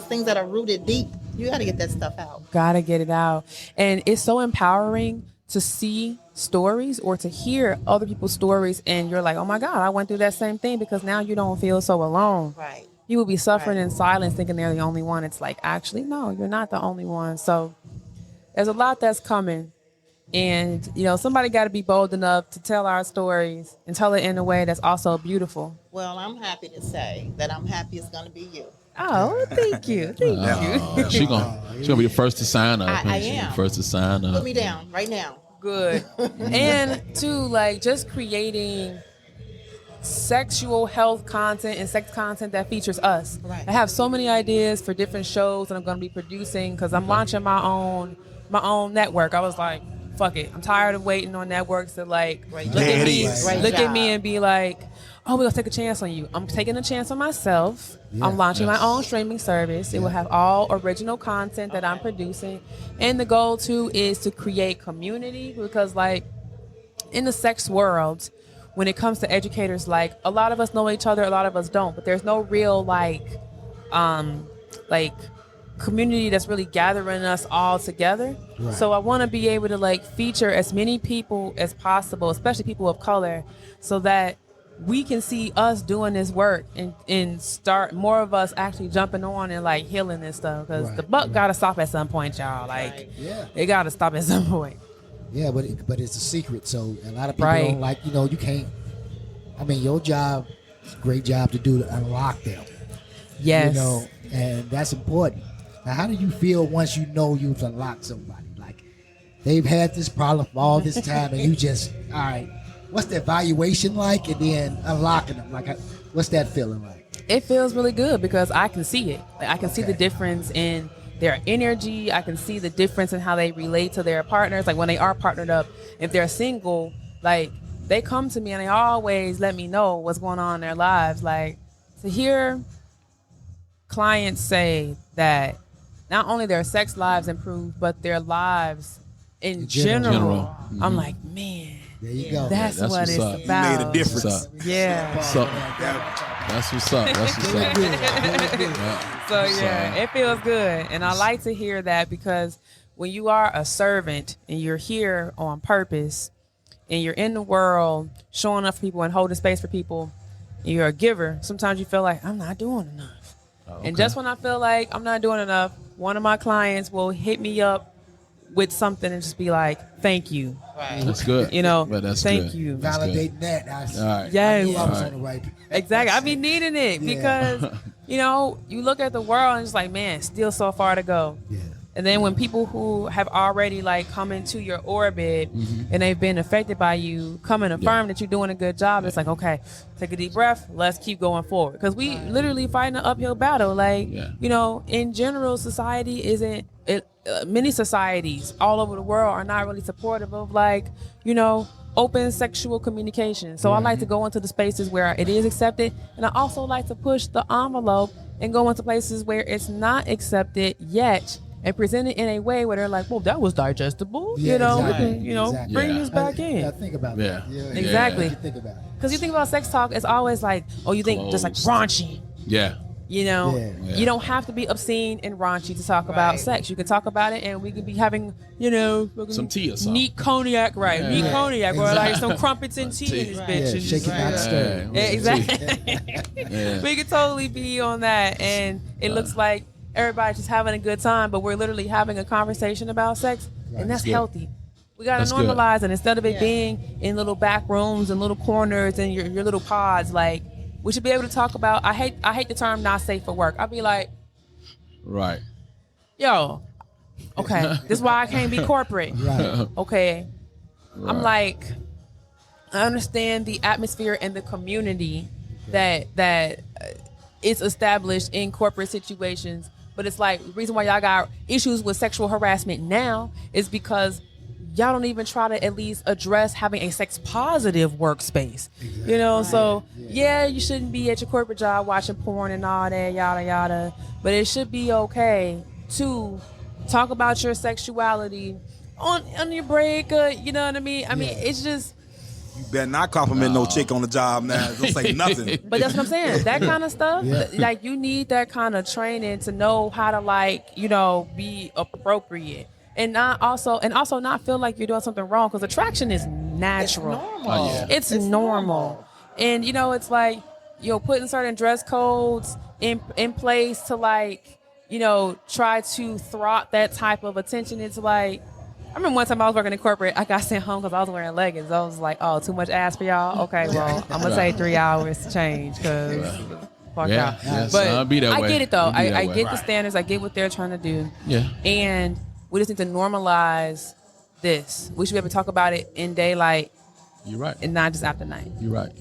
Speaker 8: things that are rooted deep, you got to get that stuff out.
Speaker 7: Gotta get it out. And it's so empowering to see stories or to hear other people's stories, and you're like, oh my God, I went through that same thing, because now you don't feel so alone.
Speaker 8: Right.
Speaker 7: You will be suffering in silence thinking they're the only one. It's like, actually, no, you're not the only one. So there's a lot that's coming. And, somebody got to be bold enough to tell our stories and tell it in a way that's also beautiful.
Speaker 8: Well, I'm happy to say that I'm happy it's going to be you.
Speaker 7: Oh, thank you. Thank you.
Speaker 5: She gonna be the first to sign up.
Speaker 8: I am.
Speaker 5: First to sign up.
Speaker 8: Put me down right now.
Speaker 7: Good. And too, like, just creating sexual health content and sex content that features us.
Speaker 8: Right.
Speaker 7: I have so many ideas for different shows that I'm going to be producing, because I'm launching my own network. I was like, fuck it. I'm tired of waiting on networks to like look at me and be like, oh, we're gonna take a chance on you. I'm taking a chance on myself. I'm launching my own streaming service. It will have all original content that I'm producing. And the goal too is to create community, because like in the sex world, when it comes to educators, like a lot of us know each other, a lot of us don't, but there's no real like community that's really gathering us all together. Right. So I want to be able to like feature as many people as possible, especially people of color, so that we can see us doing this work and start more of us actually jumping on and like healing this stuff, because the buck got to stop at some point, y'all. Like, it got to stop at some point.
Speaker 6: Yeah, but it's a secret, so a lot of people don't like, you can't. I mean, your job, is a great job to do to unlock them.
Speaker 7: Yes.
Speaker 6: And that's important. Now, how do you feel once you know you've unlocked somebody? Like, they've had this problem for all this time, and you just, all right, what's the evaluation like? And then unlocking them, like, what's that feeling like?
Speaker 7: It feels really good, because I can see it. Like, I can see the difference in their energy. I can see the difference in how they relate to their partners. Like, when they are partnered up, if they're single, like, they come to me and they always let me know what's going on in their lives. Like, to hear clients say that not only their sex lives improve, but their lives in general. Mm-hmm. I'm like, man,
Speaker 6: there you go.
Speaker 7: That's what it's about.
Speaker 4: You made a difference.
Speaker 7: Yeah.
Speaker 5: That's what's up. That's what's up.
Speaker 7: So yeah, it feels good. And I like to hear that, because when you are a servant and you're here on purpose and you're in the world showing up for people and holding space for people, and you're a giver, sometimes you feel like, I'm not doing enough. And just when I feel like I'm not doing enough, one of my clients will hit me up with something and just be like, thank you.
Speaker 8: Right.
Speaker 5: That's good.
Speaker 7: Thank you.
Speaker 6: Validating that.
Speaker 5: All right.
Speaker 7: Yes.
Speaker 6: I knew I was on the right.
Speaker 7: Exactly. I be needing it because, you look at the world and it's like, man, still so far to go.
Speaker 6: Yeah.
Speaker 7: And then when people who have already like come into your orbit and they've been affected by you come and affirm that you're doing a good job, it's like, okay, take a deep breath. Let's keep going forward. Because we literally fighting an uphill battle. Like, in general, society isn't, many societies all over the world are not really supportive of like, open sexual communication. So I like to go into the spaces where it is accepted. And I also like to push the envelope and go into places where it's not accepted yet, and present it in a way where they're like, well, that was digestible.
Speaker 6: Exactly.
Speaker 7: Bring this back in.
Speaker 6: Yeah, think about that.
Speaker 5: Yeah.
Speaker 7: Exactly.
Speaker 6: You think about it.
Speaker 7: Because you think about sex talk, it's always like, oh, you think just like raunchy.
Speaker 5: Yeah.
Speaker 7: You don't have to be obscene and raunchy to talk about sex. You can talk about it, and we could be having,
Speaker 5: some tea or something.
Speaker 7: Neat cognac, right?
Speaker 5: Yeah.
Speaker 7: Neat cognac, or like some crumpets and tea in this bitch.
Speaker 6: Yeah, shake it, not stir.
Speaker 7: Yeah, exactly. We could totally be on that, and it looks like everybody's just having a good time, but we're literally having a conversation about sex, and that's healthy. We got to normalize it instead of it being in little back rooms and little corners and your little pods. Like, we should be able to talk about. I hate the term "not safe for work." I'd be like,
Speaker 5: right,
Speaker 7: yo, okay, this is why I can't be corporate.
Speaker 6: Right.
Speaker 7: Okay, I'm like, I understand the atmosphere and the community that is established in corporate situations. But it's like the reason why y'all got issues with sexual harassment now is because y'all don't even try to at least address having a sex positive workspace.
Speaker 6: Exactly.
Speaker 7: You know, so yeah, you shouldn't be at your corporate job watching porn and all that, yada yada. But it should be okay to talk about your sexuality on your break. You know what I mean? I mean, it's just.
Speaker 4: You better not compliment no chick on the job now. Don't say nothing.
Speaker 7: But that's what I'm saying. That kind of stuff, like you need that kind of training to know how to be appropriate. And also not feel like you're doing something wrong, because attraction is natural.
Speaker 8: It's normal.
Speaker 7: It's normal. And it's like putting certain dress codes in place to try to thwart that type of attention. It's like, I remember one time I was working in corporate, I got sent home because I was wearing leggings. I was like, oh, too much ass for y'all? Okay, well, I'm going to say 3 hours to change because fuck y'all. But
Speaker 5: be that
Speaker 7: I
Speaker 5: way.
Speaker 7: get it, though. I
Speaker 5: way.
Speaker 7: get the standards. I get what they're trying to do.
Speaker 5: Yeah.
Speaker 7: And we just need to normalize this. We should be able to talk about it in daylight.
Speaker 5: You're right.
Speaker 7: And not just after night.
Speaker 5: You're right.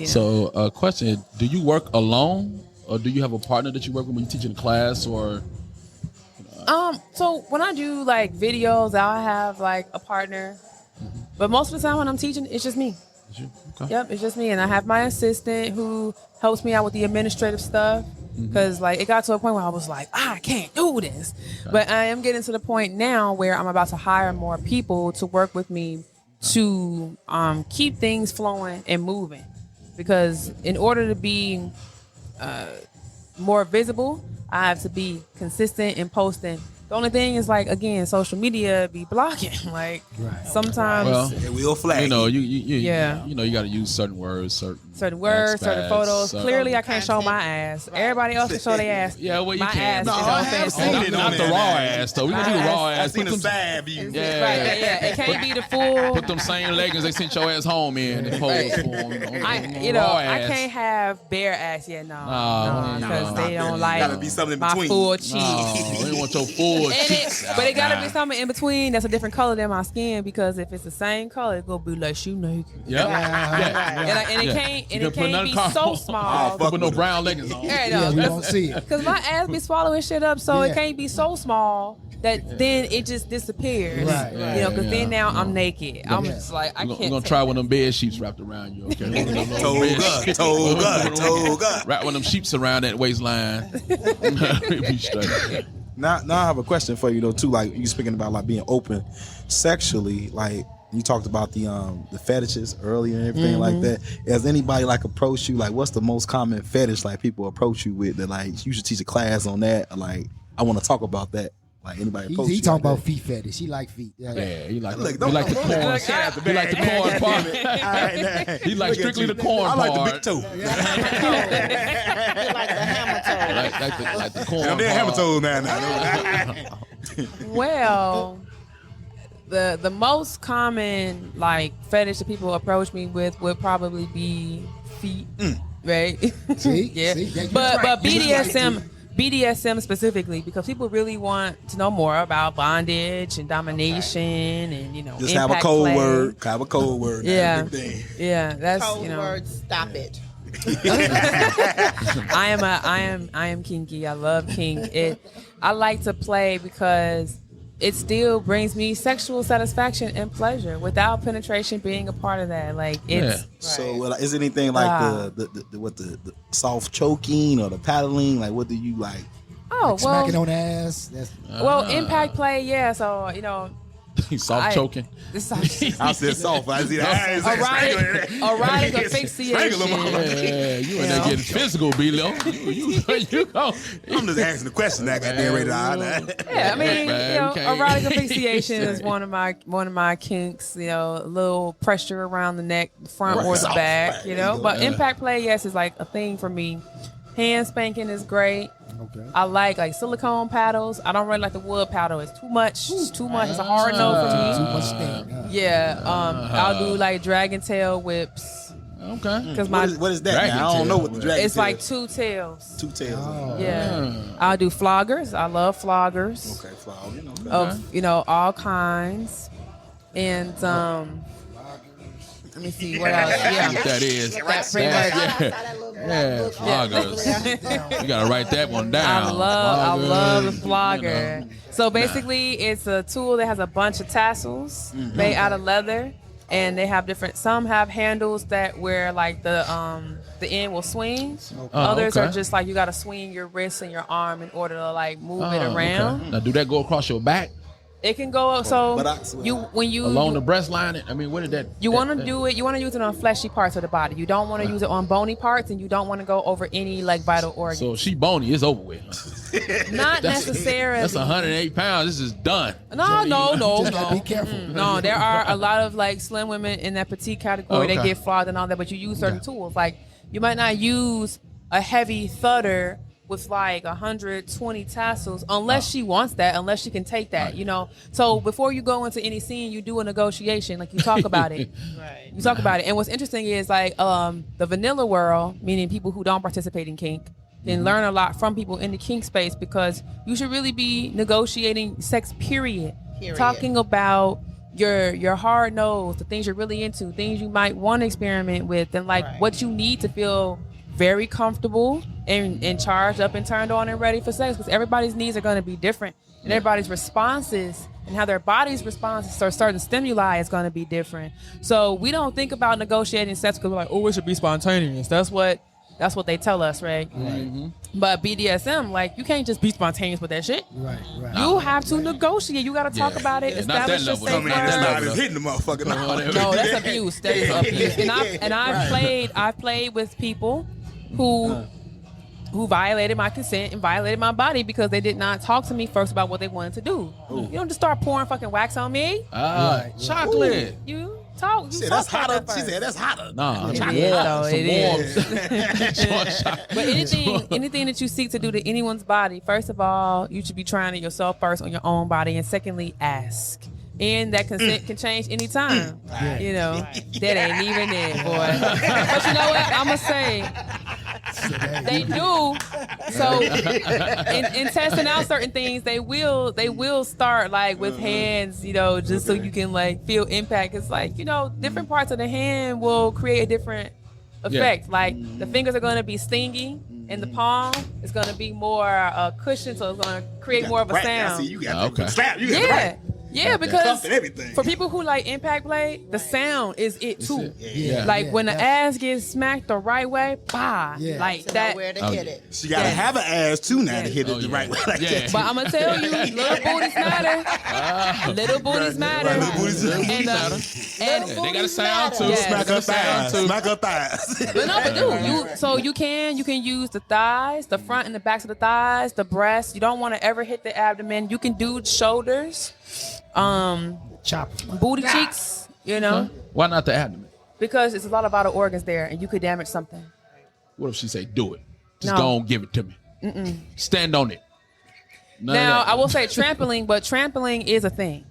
Speaker 5: So, question: do you work alone, or do you have a partner that you work with when you teach in class, or?
Speaker 7: So when I do videos, I'll have a partner, but most of the time when I'm teaching, it's just me.
Speaker 5: Okay.
Speaker 7: Yep, it's just me, and I have my assistant who helps me out with the administrative stuff. Because it got to a point where I was like, I can't do this. Okay. But I am getting to the point now where I'm about to hire more people to work with me to keep things flowing and moving. Because in order to be more visible, I have to be consistent in posting. The only thing is again, social media be blocking. Sometimes
Speaker 4: it will flag.
Speaker 5: You got to use certain words, certain
Speaker 7: photos. Clearly, I can't show my ass. Right. Everybody else can show their ass.
Speaker 5: Yeah, well, you
Speaker 7: my
Speaker 5: can.
Speaker 7: Ass
Speaker 5: Not the raw ass though. We gonna do the raw ass.
Speaker 4: I've seen the side view.
Speaker 7: Yeah. It can't be the full.
Speaker 5: Put them same leggings they sent your ass home in. And pose
Speaker 7: I can't have bare ass yet. No, because they don't like
Speaker 4: gotta be something in
Speaker 7: my
Speaker 4: between.
Speaker 7: full cheeks.
Speaker 5: No, they want your full cheeks.
Speaker 7: But it gotta be something in between that's a different color than my skin, because if it's the same color, it's gonna be like shoe naked. And it can't be so small.
Speaker 5: With no brown leggings on.
Speaker 6: Yeah, we don't see it.
Speaker 7: Because my ass be swallowing shit up, so it can't be so small that then it just disappears.
Speaker 6: Right.
Speaker 7: Because then now I'm naked. I'm just like, I can't.
Speaker 5: We're gonna try one of them bed sheets wrapped around you, okay?
Speaker 4: Toga.
Speaker 5: Wrap one of them sheets around that waistline. Be straight.
Speaker 4: Now I have a question for you though too. You speaking about being open sexually, you talked about the fetishes earlier and everything like that. Has anybody approached you? What's the most common fetish people approach you with that you should teach a class on that? Or, I want to talk about that. Anybody approach you?
Speaker 6: He talking about feet fetish. He like feet.
Speaker 5: Yeah, he like the corn. He like the corn part. He like strictly the corn part.
Speaker 4: I like the big toe.
Speaker 8: He like the hammer toe.
Speaker 5: Like the corn part.
Speaker 4: They're hammer toes now.
Speaker 7: Well, the most common fetish that people approach me with would probably be feet, right?
Speaker 6: See?
Speaker 7: Yeah.
Speaker 6: See?
Speaker 7: But BDSM specifically, because people really want to know more about bondage and domination and
Speaker 4: just
Speaker 7: have
Speaker 4: a code word. Have a code word.
Speaker 7: Yeah,
Speaker 4: big thing.
Speaker 7: yeah. That's
Speaker 8: Code word. Stop it.
Speaker 7: I am kinky. I love kink. I like to play because it still brings me sexual satisfaction and pleasure without penetration being a part of that.
Speaker 4: So is anything the soft choking or the paddling? What do you like?
Speaker 7: Oh, well,
Speaker 6: smacking on the ass.
Speaker 7: Impact play. Yeah. So
Speaker 5: soft choking.
Speaker 4: I said soft. I see that.
Speaker 7: Erotic asphyxiation.
Speaker 5: Yeah, you in there getting physical, B-Lo. You go.
Speaker 4: I'm just asking the question. I got there ready
Speaker 7: Yeah, I mean, erotic asphyxiation is one of my kinks. A little pressure around the neck, the front or the back. But impact play, yes, is a thing for me. Hand spanking is great. Okay. I like silicone paddles. I don't really like the wood paddle. It's too much. It's too much. It's a hard no for me.
Speaker 6: Too much sting.
Speaker 7: Yeah. I'll do dragon tail whips.
Speaker 5: Okay.
Speaker 7: Because
Speaker 4: what is that? I don't know what the dragon tail.
Speaker 7: It's two tails.
Speaker 4: Two tails.
Speaker 6: Oh.
Speaker 7: Yeah. I'll do floggers. I love floggers.
Speaker 4: Okay, floggers.
Speaker 7: Of all kinds. And Let me see what else. Yeah,
Speaker 5: That is.
Speaker 7: that's pretty much.
Speaker 5: Yeah, floggers. You gotta write that one down.
Speaker 7: I love the
Speaker 5: Floggers,
Speaker 7: flogger.
Speaker 5: you know.
Speaker 7: So basically, it's a tool that has a bunch of tassels made out of leather, and they have different. Some have handles that where like the end will swing. Others are just like you gotta swing your wrist and your arm in order to like move it around.
Speaker 5: Okay. Now, do that go across your back?
Speaker 7: It can go so when you
Speaker 5: Along the breast line? I mean, what did that?
Speaker 7: You want to do it. You want to use it on fleshy parts of the body. You don't want to use it on bony parts, and you don't want to go over any like vital organs.
Speaker 5: So she bony, it's over with. Huh?
Speaker 7: Not necessarily.
Speaker 5: That's 108 pounds. This is done.
Speaker 7: No.
Speaker 6: Be careful.
Speaker 7: No, there are a lot of like slim women in that petite category. They
Speaker 5: Okay.
Speaker 7: get flogged and all that, but you use certain tools. Like you might not use a heavy thudder with like 120 tassels unless she wants that, unless she can take that, you know. So before you go into any scene, you do a negotiation, like you talk about it.
Speaker 8: Right.
Speaker 7: You talk about it. And what's interesting is like the vanilla world, meaning people who don't participate in kink, can learn a lot from people in the kink space because you should really be negotiating sex, period. Talking about your hard nose, the things you're really into, things you might want to experiment with, and like what you need to feel very comfortable and charged up and turned on and ready for sex, because everybody's needs are going to be different, and everybody's responses and how their body's responses to certain stimuli is going to be different. So we don't think about negotiating sex because we're like, oh, it should be spontaneous. That's what they tell us, right? But BDSM, like, you can't just be spontaneous with that shit.
Speaker 6: Right.
Speaker 7: You have to negotiate. You got to talk about it. Establish your safe word.
Speaker 4: Hitting the motherfucker.
Speaker 7: No, that's abuse. That is abuse. And I've played with people who violated my consent and violated my body because they did not talk to me first about what they wanted to do. You don't just start pouring fucking wax on me.
Speaker 5: Chocolate.
Speaker 7: You talk. You
Speaker 4: Shit, that's
Speaker 7: talk about
Speaker 4: hotter.
Speaker 7: that
Speaker 4: She
Speaker 7: first.
Speaker 4: said that's hotter.
Speaker 5: Nah,
Speaker 7: It is. But anything that you seek to do to anyone's body, first of all, you should be trying it yourself first on your own body, and secondly, ask. And that consent can change anytime. You know, that ain't even it, boy. But you know what? I'm gonna say they do. So in testing out certain things, they will start like with hands, you know, just so you can like feel impact. It's like, you know, different parts of the hand will create a different effect. Like the fingers are gonna be stingy. And the palm is going to be more cushion, so it's going to create more of a sound.
Speaker 4: You got the slap. You got the right.
Speaker 7: Yeah, because
Speaker 4: everything.
Speaker 7: for people who like impact play, the sound is it too.
Speaker 6: Yeah.
Speaker 7: When the ass gets smacked the right way, bah, like
Speaker 8: To
Speaker 7: that.
Speaker 8: know where to hit it.
Speaker 4: She got to have an ass too now to hit it the right way. Like that.
Speaker 7: But I'm gonna tell you, little booties matter. Little booties matter.
Speaker 4: Right, little booties
Speaker 7: And
Speaker 5: they got a sound too.
Speaker 7: Yes.
Speaker 4: Smack her thighs. Smack her thighs.
Speaker 7: But no, but you can use the thighs, the front and the backs of the thighs, the breasts. You don't want to ever hit the abdomen. You can do shoulders,
Speaker 6: Chop.
Speaker 7: booty cheeks. You know,
Speaker 5: Why not the abdomen?
Speaker 7: because it's a lot of vital organs there, and you could damage something.
Speaker 5: What if she say, do it? Just
Speaker 7: No.
Speaker 5: go on, give it to me. Stand on it. None of
Speaker 7: Now
Speaker 5: that.
Speaker 7: I will say trampoline, but trampoling is a thing.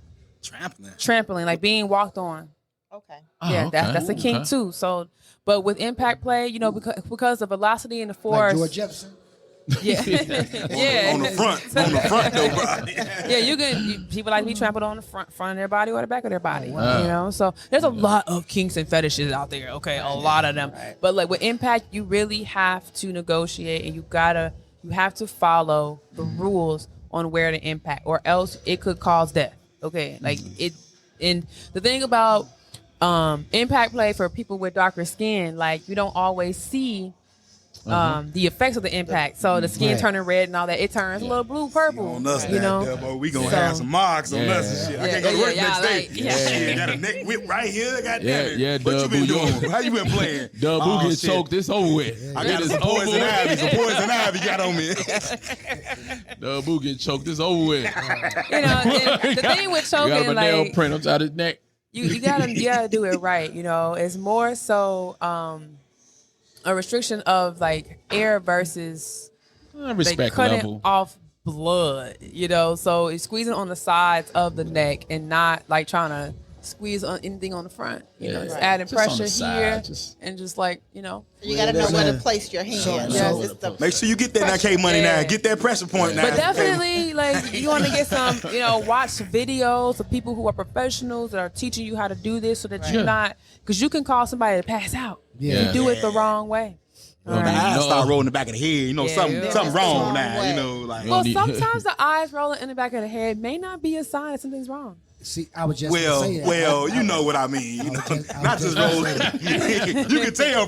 Speaker 4: Trampling.
Speaker 7: Trampoling, like being walked on.
Speaker 8: Okay.
Speaker 5: Oh,
Speaker 7: Yeah,
Speaker 5: okay.
Speaker 7: that's a kink
Speaker 5: Okay.
Speaker 7: too. So, but with impact play, you know, because of velocity and the force.
Speaker 6: Like George Jefferson.
Speaker 7: Yeah, yeah.
Speaker 4: On the front though, bro.
Speaker 7: Yeah, people like to be trampled on the front of their body or the back of their body. You know, so there's a lot of kinks and fetishes out there. Okay, a lot of them. But like with impact, you really have to negotiate, and you have to follow the rules on where to impact, or else it could cause death. Okay, like it. And the thing about impact play for people with darker skin, like you don't always see the effects of the impact. So the skin turning red and all that, it turns a little blue, purple.
Speaker 4: On us,
Speaker 7: you know.
Speaker 4: boy, we gonna have some marks on us and shit. I can't go to work next day. Shit, got a neck whip right here. Goddamn it. What you been doing? How you been playing?
Speaker 5: Double get
Speaker 4: shit.
Speaker 5: choked. It's over with.
Speaker 4: I got some poison ivy. Some poison ivy got on me.
Speaker 5: Double get choked. It's over with.
Speaker 7: You know, and the thing with
Speaker 5: You got
Speaker 7: choking,
Speaker 5: my nail
Speaker 7: like
Speaker 5: print on his neck.
Speaker 7: you gotta do it right. You know, it's more so a restriction of like air versus
Speaker 5: Respect
Speaker 7: cutting
Speaker 5: level.
Speaker 7: off blood. You know, so it's squeezing on the sides of the neck and not like trying to squeeze on anything on the front. You know,
Speaker 5: Yeah.
Speaker 7: just
Speaker 5: Right.
Speaker 7: adding
Speaker 5: Just on
Speaker 7: pressure
Speaker 5: the side,
Speaker 7: here
Speaker 5: just-
Speaker 7: and just like, you know.
Speaker 8: You got to know where to place your hand.
Speaker 7: Yes.
Speaker 8: It's the-
Speaker 4: Make sure you get that now, K Money now. Get that pressure point now.
Speaker 7: But definitely, like, you want to get some, you know, watch videos of people who are professionals that are teaching you how to do this so that you're not, because you can cause somebody to pass out if you do it the wrong way.
Speaker 4: The eyes start rolling the back of the head. You know, something wrong now.
Speaker 8: way.
Speaker 4: You know, like.
Speaker 7: Well, sometimes the eyes rolling in the back of the head may not be a sign that something's wrong.
Speaker 6: See, I was just gonna say that.
Speaker 4: Well, you know what I mean. You know, not just rolling. You can tell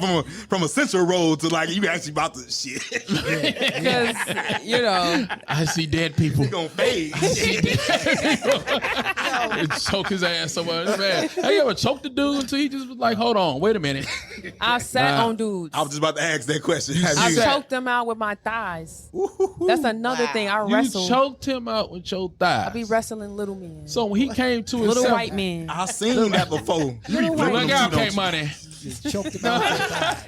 Speaker 4: from a central road to like you actually about to shit.
Speaker 7: Because, you know.
Speaker 5: I see dead people.
Speaker 4: You gonna fade.
Speaker 5: Choke his ass so much, man. Have you ever choked a dude until he just was like, hold on, wait a minute?
Speaker 7: I sat on dudes.
Speaker 4: I was just about to ask that question.
Speaker 7: I choked them out with my thighs. That's another thing. I wrestle.
Speaker 5: You choked him out with your thighs.
Speaker 7: I be wrestling little men.
Speaker 5: So when he came to
Speaker 7: Little
Speaker 5: himself,
Speaker 7: white men.
Speaker 4: I seen that before.
Speaker 5: look out, K Money.
Speaker 6: Just choked him out.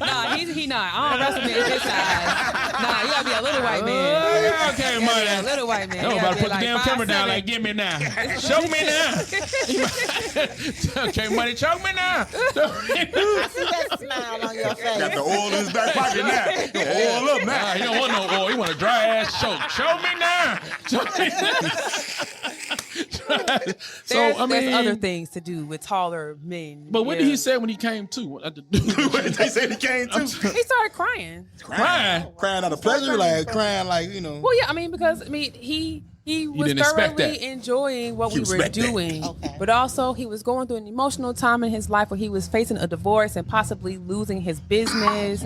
Speaker 7: Nah, he not. I don't wrestle men his size. Nah, you gotta be a little white man.
Speaker 5: Look out, K
Speaker 7: Yeah,
Speaker 5: Money.
Speaker 7: a little white man.
Speaker 5: No,
Speaker 7: You
Speaker 5: about
Speaker 7: gotta
Speaker 5: to put
Speaker 7: be
Speaker 5: the damn
Speaker 7: like
Speaker 5: camera down
Speaker 7: 5'7".
Speaker 5: like, get me now. Choke me now. Okay, Money, choke me now.
Speaker 8: I see that smile on your face.
Speaker 4: Got the oil in his back pocket now. Oil up now.
Speaker 5: Nah, he don't want no oil. He want a dry ass choke. Show me now. So, I mean,
Speaker 7: there's other things to do with taller men.
Speaker 5: But what did he say when he came to?
Speaker 4: What did they say he came to?
Speaker 7: He started crying.
Speaker 4: Crying out of pleasure, like crying, like you know.
Speaker 7: Well, yeah, I mean, because he was
Speaker 5: didn't expect
Speaker 7: thoroughly
Speaker 5: that.
Speaker 7: enjoying what we were
Speaker 4: expect that.
Speaker 7: doing,
Speaker 8: Okay.
Speaker 7: but also he was going through an emotional time in his life where he was facing a divorce and possibly losing his business.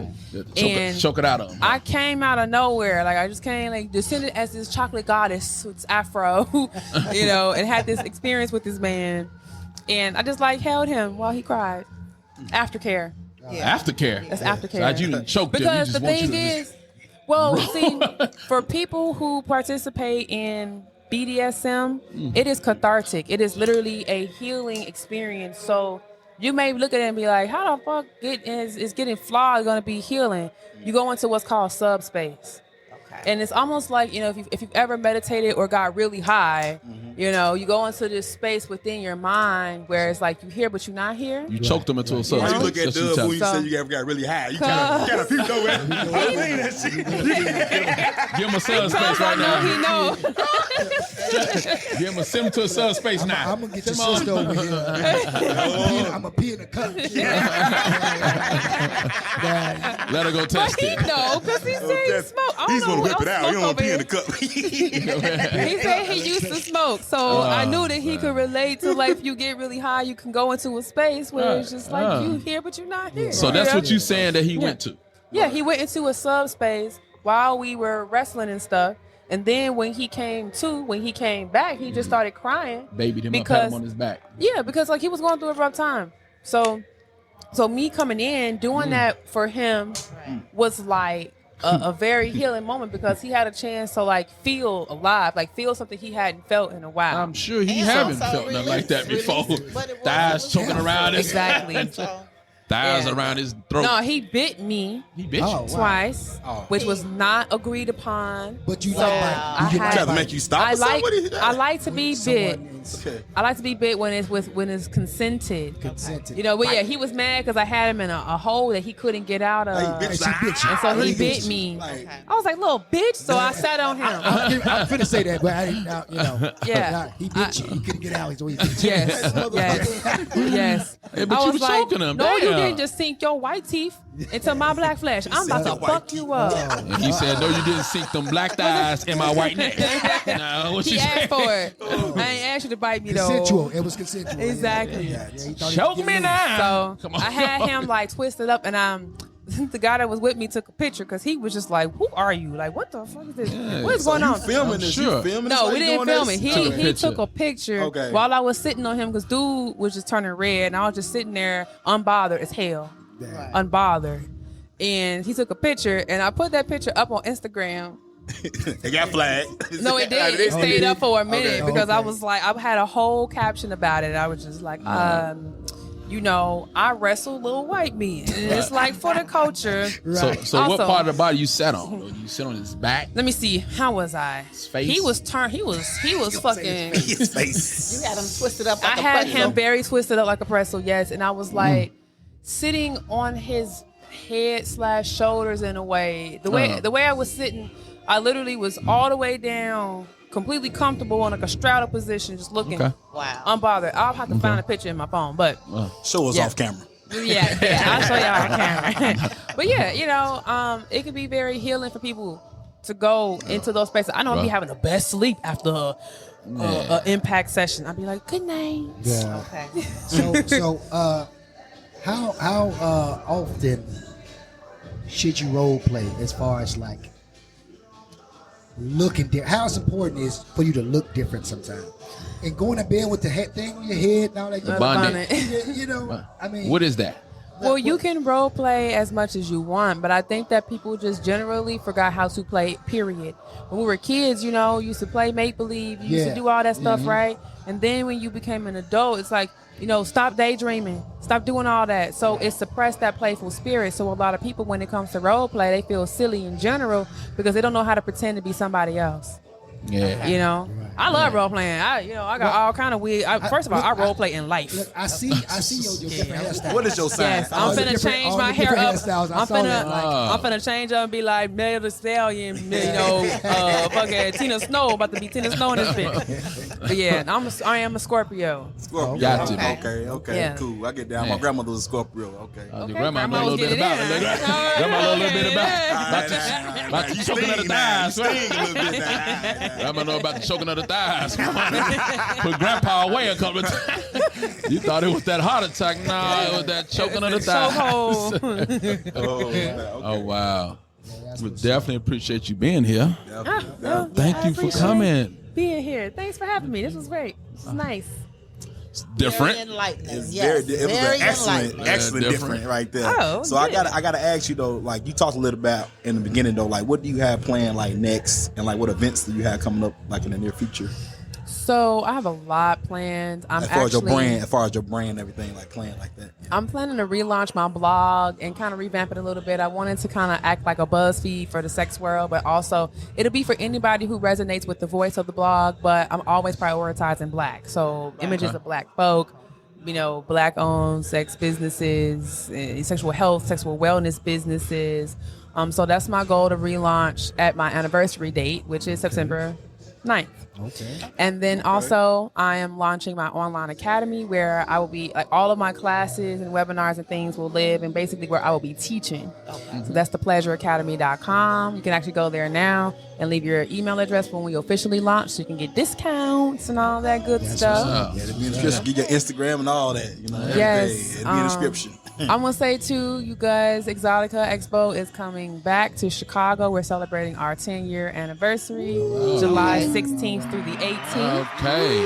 Speaker 7: And
Speaker 5: Choke it out of him.
Speaker 7: I came out of nowhere, like I just came like descended as this chocolate goddess with afro, you know, and had this experience with this man, and I just like held him while he cried. Aftercare.
Speaker 5: Aftercare.
Speaker 7: That's aftercare.
Speaker 5: So you didn't choke
Speaker 7: Because the
Speaker 5: them. You just
Speaker 7: thing
Speaker 5: want you to
Speaker 7: is, well, see, for people who participate in BDSM, it is cathartic. It is literally a healing experience. So you may look at it and be like, how the fuck is getting flogged going to be healing? You go into what's called subspace. And it's almost like, you know, if you've ever meditated or got really high, you know, you go into this space within your mind where it's like you here, but you're not here.
Speaker 5: You choked him into a
Speaker 4: Why
Speaker 5: substance.
Speaker 4: you look at
Speaker 5: That's what
Speaker 4: Dub
Speaker 5: you
Speaker 4: when you
Speaker 5: tell
Speaker 4: said you got really high? You kind of peeped over it. I seen that shit.
Speaker 5: Give him a subspace right
Speaker 7: I know
Speaker 5: now.
Speaker 7: he know.
Speaker 5: Give him a sim to a subspace now.
Speaker 6: I'm gonna get your sister over here. I'm gonna pee in the cup.
Speaker 5: Let her go test
Speaker 7: He
Speaker 5: it.
Speaker 7: know, because he said he smoked. I don't
Speaker 4: He's
Speaker 7: know
Speaker 4: gonna
Speaker 7: who
Speaker 4: whip it
Speaker 7: else
Speaker 4: out. You
Speaker 7: smoked
Speaker 4: don't pee in
Speaker 7: over
Speaker 4: the cup.
Speaker 7: here. He said he used to smoke, so I knew that he could relate to like if you get really high, you can go into a space where it's just like you here, but you're not here.
Speaker 5: So that's
Speaker 7: know?
Speaker 5: what you saying that he went to.
Speaker 7: Yeah, he went into a subspace while we were wrestling and stuff. And then when he came back, he just started crying.
Speaker 5: Babied him up, pat him on his back.
Speaker 7: Yeah, because like he was going through a rough time. So me coming in, doing that for him was like a very healing moment because he had a chance to like feel alive, like feel something he hadn't felt in a while.
Speaker 5: I'm sure he
Speaker 8: And
Speaker 5: haven't
Speaker 8: also
Speaker 5: felt nothing like that before.
Speaker 8: But it was-
Speaker 5: Thighs choking around his
Speaker 7: Exactly.
Speaker 5: thighs
Speaker 7: Yeah.
Speaker 5: around his throat.
Speaker 7: No, he bit me
Speaker 5: He bit
Speaker 6: Oh,
Speaker 5: you.
Speaker 6: wow.
Speaker 7: twice, which was not agreed upon.
Speaker 6: But you
Speaker 7: So
Speaker 6: like
Speaker 7: I
Speaker 6: bite. You
Speaker 7: had-
Speaker 4: Try to make you stop.
Speaker 7: I
Speaker 4: or
Speaker 7: like
Speaker 4: somebody?
Speaker 7: I like to be bit.
Speaker 6: Someone is
Speaker 7: I like to be bit when it's consented.
Speaker 6: consented.
Speaker 7: You know, but yeah, he was mad because I had him in a hole that he couldn't get out of.
Speaker 4: Like, bitch,
Speaker 6: she bit you.
Speaker 7: And so he
Speaker 6: Really
Speaker 7: bit me.
Speaker 4: Like,
Speaker 7: I was like, little bitch. So I sat on him.
Speaker 6: I'm finna say that, but I didn't. You know.
Speaker 7: Yeah.
Speaker 6: He bit you. He couldn't get out. So he bit you.
Speaker 7: Yes. Yes. Yes.
Speaker 5: Hey, but
Speaker 7: I
Speaker 5: you
Speaker 7: was
Speaker 5: was
Speaker 7: like,
Speaker 5: choking him.
Speaker 7: no, you
Speaker 5: Damn.
Speaker 7: didn't just sink your white teeth into my black flesh. I'm about to fuck you up.
Speaker 5: And he said, no, you didn't sink them black thighs in my white neck. No, what
Speaker 7: He
Speaker 5: you
Speaker 7: asked
Speaker 5: saying?
Speaker 7: for it. I ain't asked you to bite me though.
Speaker 6: Consensual. It was consensual.
Speaker 7: Exactly.
Speaker 6: Yeah, he thought he
Speaker 5: Choke
Speaker 6: could
Speaker 5: me
Speaker 6: get
Speaker 5: now.
Speaker 7: So
Speaker 5: Come on.
Speaker 7: I had him like twisted up, and the guy that was with me took a picture because he was just like, "Who are you? Like, what the fuck is this? What is going
Speaker 4: you
Speaker 7: on?"
Speaker 4: filming this?
Speaker 5: sure.
Speaker 4: You filming this?
Speaker 7: No,
Speaker 4: while
Speaker 7: we
Speaker 4: you
Speaker 7: didn't
Speaker 4: doing
Speaker 7: film
Speaker 4: this?
Speaker 7: it.
Speaker 5: Took a
Speaker 7: He
Speaker 5: picture.
Speaker 7: took a picture
Speaker 4: Okay.
Speaker 7: while I was sitting on him because dude was just turning red, and I was just sitting there unbothered as hell, unbothered. And he took a picture, and I put that picture up on Instagram.
Speaker 4: It got flagged.
Speaker 7: No, it didn't. It stayed up for a minute
Speaker 6: Okay.
Speaker 7: because I
Speaker 6: Okay.
Speaker 7: was like, I had a whole caption about it. I was just like, I wrestle little white men. And it's like for the culture.
Speaker 6: Right.
Speaker 5: So what
Speaker 7: Also-
Speaker 5: part of the body you sat on? You sit on his back?
Speaker 7: Let me see. How was I?
Speaker 5: His face?
Speaker 7: He was turned. He was fucking.
Speaker 4: His face.
Speaker 8: You had them twisted up like
Speaker 7: I
Speaker 8: a
Speaker 7: had
Speaker 8: pretzel.
Speaker 7: him very twisted up like a pretzel. Yes, and I was like sitting on his head/shoulders in a way. The way I was sitting, I literally was all the way down, completely comfortable in like a straddle position, just looking
Speaker 8: Wow.
Speaker 7: unbothered. I'll have to find a picture in my phone, but
Speaker 4: Show us off camera.
Speaker 7: yeah, I'll show y'all on camera. But yeah, it can be very healing for people to go into those spaces. I know I'll be having the best sleep after a impact session. I'll be like, good night.
Speaker 6: Yeah.
Speaker 8: Okay.
Speaker 6: So how often should you role play as far as like looking different? How important is for you to look different sometimes? And going to bed with the head thing on your head and all that.
Speaker 5: bonnet.
Speaker 6: I mean,
Speaker 5: What is that?
Speaker 7: Well, you can role play as much as you want, but I think that people just generally forgot how to play, period. When we were kids, you used to play make-believe, you used to do all that stuff, right? And then when you became an adult, it's like, stop daydreaming, stop doing all that. So it suppressed that playful spirit. So a lot of people, when it comes to role play, they feel silly in general because they don't know how to pretend to be somebody else.
Speaker 5: Yeah.
Speaker 7: I love role playing. I got all kind of weird. First of all, I role play in life.
Speaker 6: Look, I see your different hairstyles.
Speaker 4: What is your sign?
Speaker 7: Yes, I'm finna change my hair up. I'm
Speaker 6: I'm
Speaker 7: finna change up and be like Meg the Stallion, fucking Tina Snow, about to be Tina Snow in this bitch. But yeah, I am a Scorpio.
Speaker 4: Scorpio.
Speaker 5: Got you.
Speaker 4: Okay,
Speaker 7: Yeah.
Speaker 4: cool. I get down. My grandmother was a Scorpio. Okay.
Speaker 5: Your grandma know a little bit about it. Grandma know a little bit about the choking of the thighs. Grandma know about the choking of the thighs. Put grandpa away a couple of times. You thought it was that heart attack. Nah, it was that choking of the thighs. Oh, wow. We definitely appreciate you being here. Thank you for coming.
Speaker 7: Being here. Thanks for having me. This was great. This is nice.
Speaker 5: It's
Speaker 8: Very
Speaker 5: different.
Speaker 8: enlightening.
Speaker 4: It's
Speaker 8: Yes,
Speaker 4: it was
Speaker 8: very
Speaker 4: an excellent
Speaker 8: enlightening.
Speaker 4: different right there.
Speaker 7: Oh,
Speaker 4: so I gotta ask you though, like you talked a little about in the beginning though, like what do you have planned like next, and like what events do you have coming up like in the near future?
Speaker 7: So I have a lot planned.
Speaker 4: As far as your brand, everything like planned like that. Yeah.
Speaker 7: I'm planning to relaunch my blog and kind of revamp it a little bit. I wanted to kind of act like a BuzzFeed for the sex world, but also it'll be for anybody who resonates with the voice of the blog, but I'm always prioritizing Black. So images of Black folk, Black-owned sex businesses, sexual health, sexual wellness businesses. So that's my goal to relaunch at my anniversary date, which is September 9th.
Speaker 6: Okay.
Speaker 7: And then also I am launching my online academy where I will be like all of my classes and webinars and things will live, and basically where I will be teaching. So that's thepleasureacademy.com. You can actually go there now and leave your email address when we officially launch so you can get discounts and all that good stuff.
Speaker 4: Yeah, it'll be in the description. Get your Instagram and all that. Everything.
Speaker 7: Yes,
Speaker 4: It'll be in the description.
Speaker 7: I'm gonna say too, you guys, Exotica Expo is coming back to Chicago. We're celebrating our 10-year anniversary, July 16th through the 18th.
Speaker 5: Okay.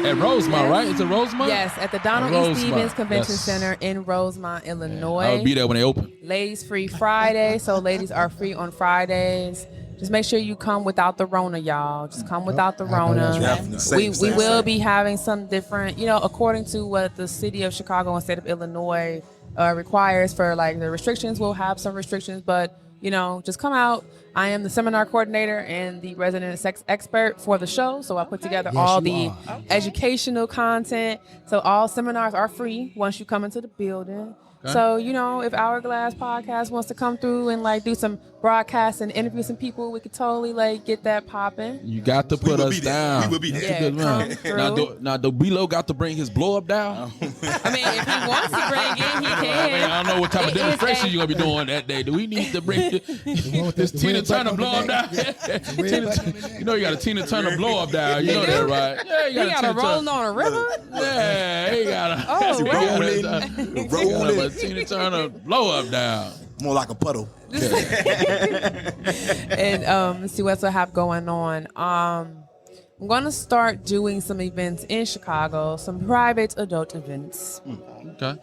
Speaker 5: Yeah. At Rosemont, right? It's at Rosemont?
Speaker 7: Yes, at the Donald E.
Speaker 5: Rosemont.
Speaker 7: Stevens Convention
Speaker 5: Yes.
Speaker 7: Center in Rosemont, Illinois.
Speaker 5: I will be there when they open.
Speaker 7: Ladies Free Friday, so ladies are free on Fridays. Just make sure you come without the Rona, y'all. Just come without the Rona.
Speaker 4: Definitely.
Speaker 7: We will be having some different, according to what the city of Chicago and state of Illinois requires for like the restrictions. We'll have some restrictions, but just come out. I am the seminar coordinator and the resident sex expert for the show. So I put together all the educational content. So all seminars are free once you come into the building. Okay. So, if Hourglass Podcast wants to come through and like do some broadcasts and interview some people, we could totally like get that popping.
Speaker 5: You got to put us down.
Speaker 4: We will be there.
Speaker 7: Yeah, come through.
Speaker 5: Now, do Bilo got to bring his blow up down?
Speaker 7: I mean, if he wants to bring it, he can.
Speaker 5: I don't know what type of demonstration you're going to be doing that day. Do we need to bring this Tina Turner blow up down? You got a Tina Turner blow up down. You know that, right? Yeah,
Speaker 7: you got a rolling on a river?
Speaker 5: Yeah, he got a rolling. Tina Turner blow up down.
Speaker 4: More like a puddle.
Speaker 7: And let's see what else I have going on. I'm going to start doing some events in Chicago, some private adult events.
Speaker 5: Okay.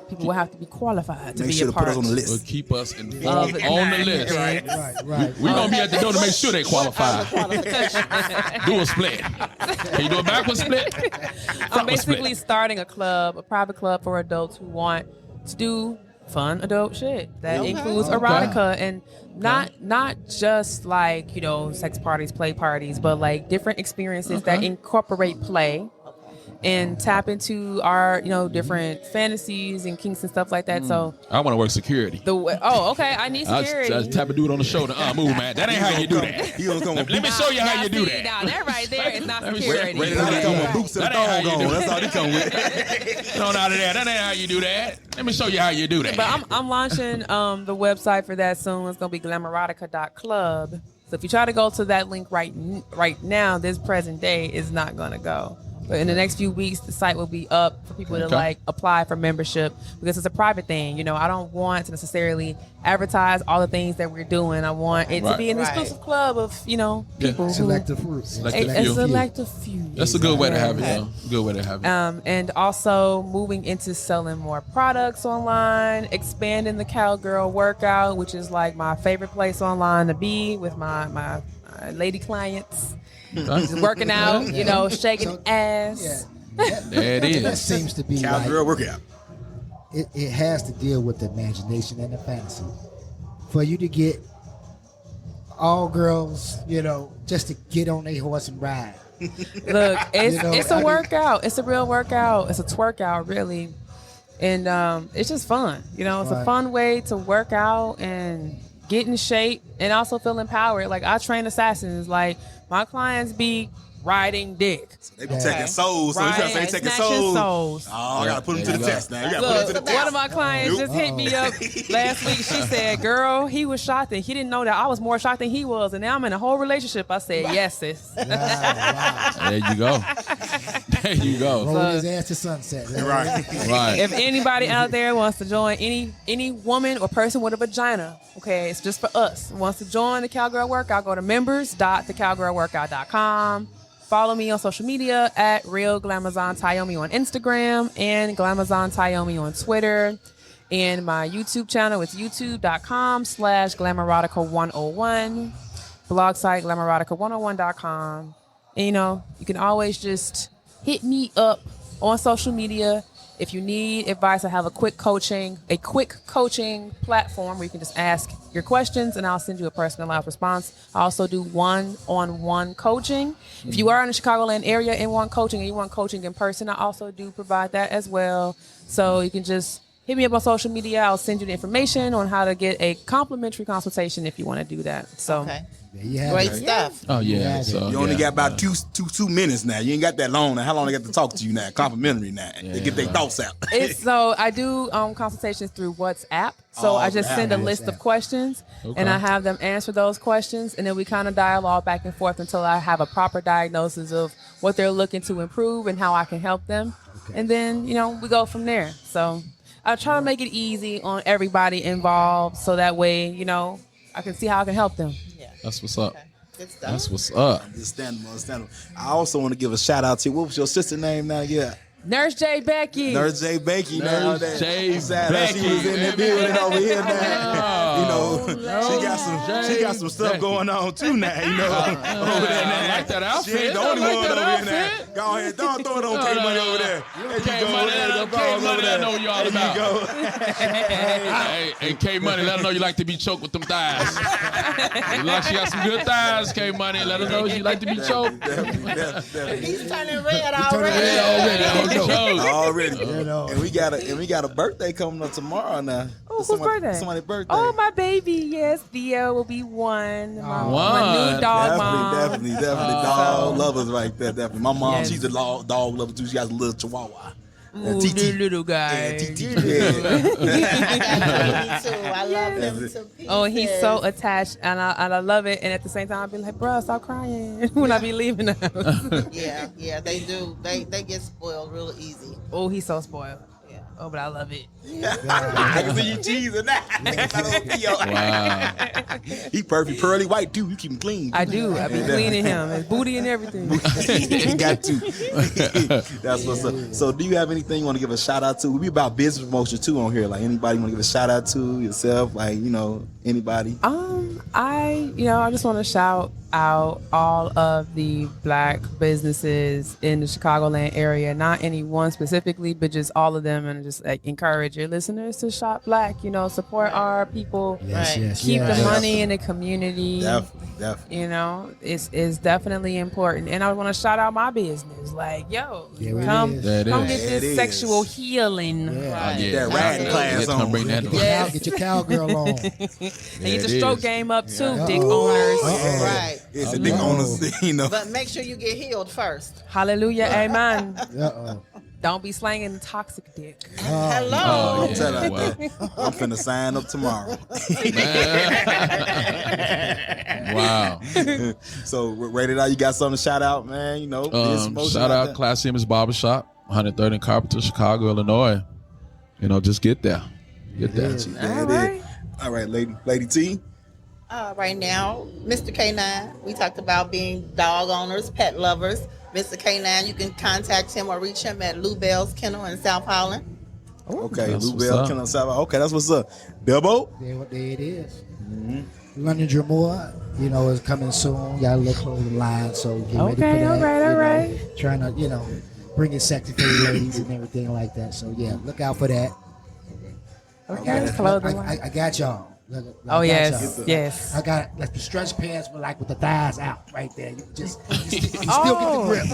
Speaker 7: people will have to be qualified to
Speaker 4: Make
Speaker 7: be
Speaker 4: sure
Speaker 7: a
Speaker 4: to put
Speaker 7: part.
Speaker 4: us on the list.
Speaker 5: Will keep us informed
Speaker 7: Of
Speaker 5: on the
Speaker 7: the
Speaker 5: list.
Speaker 7: night.
Speaker 6: Right.
Speaker 5: We're going to be at the door to make sure they qualify. Do a split. Can you do a backward split?
Speaker 7: I'm basically starting a club, a private club for adults who want to do fun adult shit that includes erotica and not just like, sex parties, play parties, but like different experiences that incorporate play and tap into our, different fantasies and kinks and stuff like that. So
Speaker 5: I want to work security.
Speaker 7: Okay, I need security.
Speaker 5: I'll tap a dude on the shoulder. Move, man. That ain't how you do that. Let me show you how you do that.
Speaker 7: Now, that right there is not security.
Speaker 4: Ready to come with boots and a thong on. That's all they come with.
Speaker 5: Out of there. That ain't how you do that. Let me show you how you do that.
Speaker 7: But I'm launching the website for that soon. It's going to be glamoerotica.club. So if you try to go to that link right now, this present day is not going to go. But in the next few weeks, the site will be up for people to apply for membership because it's a private thing. I don't want to necessarily advertise all the things that we're doing. I want it to be an exclusive club of, people.
Speaker 6: Selective few.
Speaker 7: A selective few.
Speaker 5: That's a good way to have it, though. Good way to have it.
Speaker 7: And also moving into selling more products online, expanding the Cowgirl Workout, which is like my favorite place online to be with my lady clients. Just working out, shaking ass.
Speaker 5: There it is.
Speaker 6: That seems to be
Speaker 4: Cowgirl workout.
Speaker 6: It has to deal with the imagination and the fantasy. For you to get all girls, just to get on their horse and ride.
Speaker 7: Look, it's a workout. It's a real workout. It's a twerkout, really. And it's just fun. It's a fun way to work out and get in shape and also feel empowered. Like, I train assassins. Like, my clients be riding dick.
Speaker 4: So they be taking souls. So you trying to say taking souls? Oh, I got to put them to the test now. You got to put them to the test.
Speaker 7: One of my clients just hit me up last week. She said, girl, he was shocked and he didn't know that I was more shocked than he was. And now I'm in a whole relationship. I said, yes, sis.
Speaker 6: Wow.
Speaker 5: There you go. There you go.
Speaker 6: Roll his ass to sunset.
Speaker 4: Right.
Speaker 7: If anybody out there wants to join, any woman or person with a vagina, okay, it's just for us, wants to join the Cowgirl Workout, go to members.thecowgirlworkout.com. Follow me on social media at Real Glamazon Tyomi on Instagram and Glamazon Tyomi on Twitter. And my YouTube channel is youtube.com/Glamoerotica101. Blog site, Glamoerotica101.com. And, you can always just hit me up on social media. If you need advice, I have a quick coaching platform where you can just ask your questions and I'll send you a personalized response. I also do one-on-one coaching. If you are in the Chicagoland area and want coaching and you want coaching in person, I also do provide that as well. So you can just hit me up on social media. I'll send you the information on how to get a complimentary consultation if you want to do that. So.
Speaker 8: Great stuff.
Speaker 5: Oh, yeah. So,
Speaker 4: you only got about two minutes now. You ain't got that long now. How long they got to talk to you now? Complimentary now. They get their thoughts out.
Speaker 7: So I do consultations through WhatsApp. So I just send a list of questions and I have them answer those questions. And then we kind of dialogue back and forth until I have a proper diagnosis of what they're looking to improve and how I can help them. Okay. And then, we go from there. So I try to make it easy on everybody involved. So that way, I can see how I can help them.
Speaker 5: That's what's up.
Speaker 8: Okay. Good stuff.
Speaker 5: That's what's up.
Speaker 4: Understandable. I also want to give a shout out to, what was your sister name now? Yeah.
Speaker 7: Nurse J. Becky.
Speaker 4: Nurse J. Becky.
Speaker 5: Nurse J. Becky.
Speaker 4: She was in the building over here now. She got some stuff going on too now. Over there now.
Speaker 5: I like that outfit.
Speaker 4: She ain't the only one over here now. Go ahead, throw it on K Money over there.
Speaker 5: K Money, I know you all about. Hey, K Money, let her know you like to be choked with them thighs. Like she got some good thighs, K Money. Let her know you like to be choked.
Speaker 8: He's turning red already.
Speaker 4: Already. And we got a birthday coming up tomorrow now.
Speaker 7: Oh, whose birthday?
Speaker 4: Somebody's birthday.
Speaker 7: Oh, my baby. Yes, Theo will be one. My new
Speaker 4: Definitely,
Speaker 7: dog mom.
Speaker 4: dog lovers right there. Definitely. My mom, she's a dog lover too. She has a little chihuahua.
Speaker 7: Ooh, the little guy.
Speaker 4: Yeah, TT.
Speaker 8: I love him to pieces.
Speaker 7: Oh, he's so attached, and I love it. And at the same time, I'll be like, bro, stop crying when I be leaving the house.
Speaker 8: Yeah, they do. They get spoiled real easy.
Speaker 7: Oh, he's so spoiled.
Speaker 8: Yeah.
Speaker 7: Oh, but I love it.
Speaker 4: I can see you cheesing that. Wow. He perfect, pearly white too. You keep him clean.
Speaker 7: I do. I be cleaning him. His booty and everything.
Speaker 4: He got to. That's what's up. So, do you have anything you want to give a shout out to? We be about business promotion too on here. Like anybody want to give a shout out to yourself? Like anybody?
Speaker 7: I just want to shout out all of the Black businesses in the Chicagoland area. Not any one specifically, but just all of them, and just like encourage your listeners to shop Black. Support our people. Keep the money in the community.
Speaker 4: Definitely.
Speaker 7: It's definitely important. And I want to shout out my business. Like, come get this sexual healing.
Speaker 4: Get that riding class on.
Speaker 6: Get your cowgirl on.
Speaker 7: And get your stroke game up too, dick owners.
Speaker 8: Right.
Speaker 4: It's a dick owners,
Speaker 8: But make sure you get healed first.
Speaker 7: Hallelujah, amen. Don't be slanging toxic dick.
Speaker 8: Hello.
Speaker 4: I'm telling you, I'm finna sign up tomorrow.
Speaker 5: Wow.
Speaker 4: So, Rated R, you got something to shout out, man?
Speaker 5: Shout out Classy Image Barbershop, 130 Carpenter, Chicago, Illinois. Just get there. Get there.
Speaker 4: All right, Lady T.
Speaker 8: Right now, Mr. K9, we talked about being dog owners, pet lovers. Mr. K9, you can contact him or reach him at Lou Bell's Kennel in South Holland.
Speaker 4: Okay, Lou Bell's Kennel in South Holland. Okay, that's what's up. Bilbo?
Speaker 6: There it is. London Jamore, is coming soon. Got a little clothing line, so get ready for that.
Speaker 7: All right.
Speaker 6: Trying to, bring in sexy for the ladies and everything like that. So, look out for that.
Speaker 7: Okay, clothing line.
Speaker 6: I got y'all.
Speaker 7: Yes.
Speaker 6: I got like the stretch pants with the thighs out right there. You still get the grip.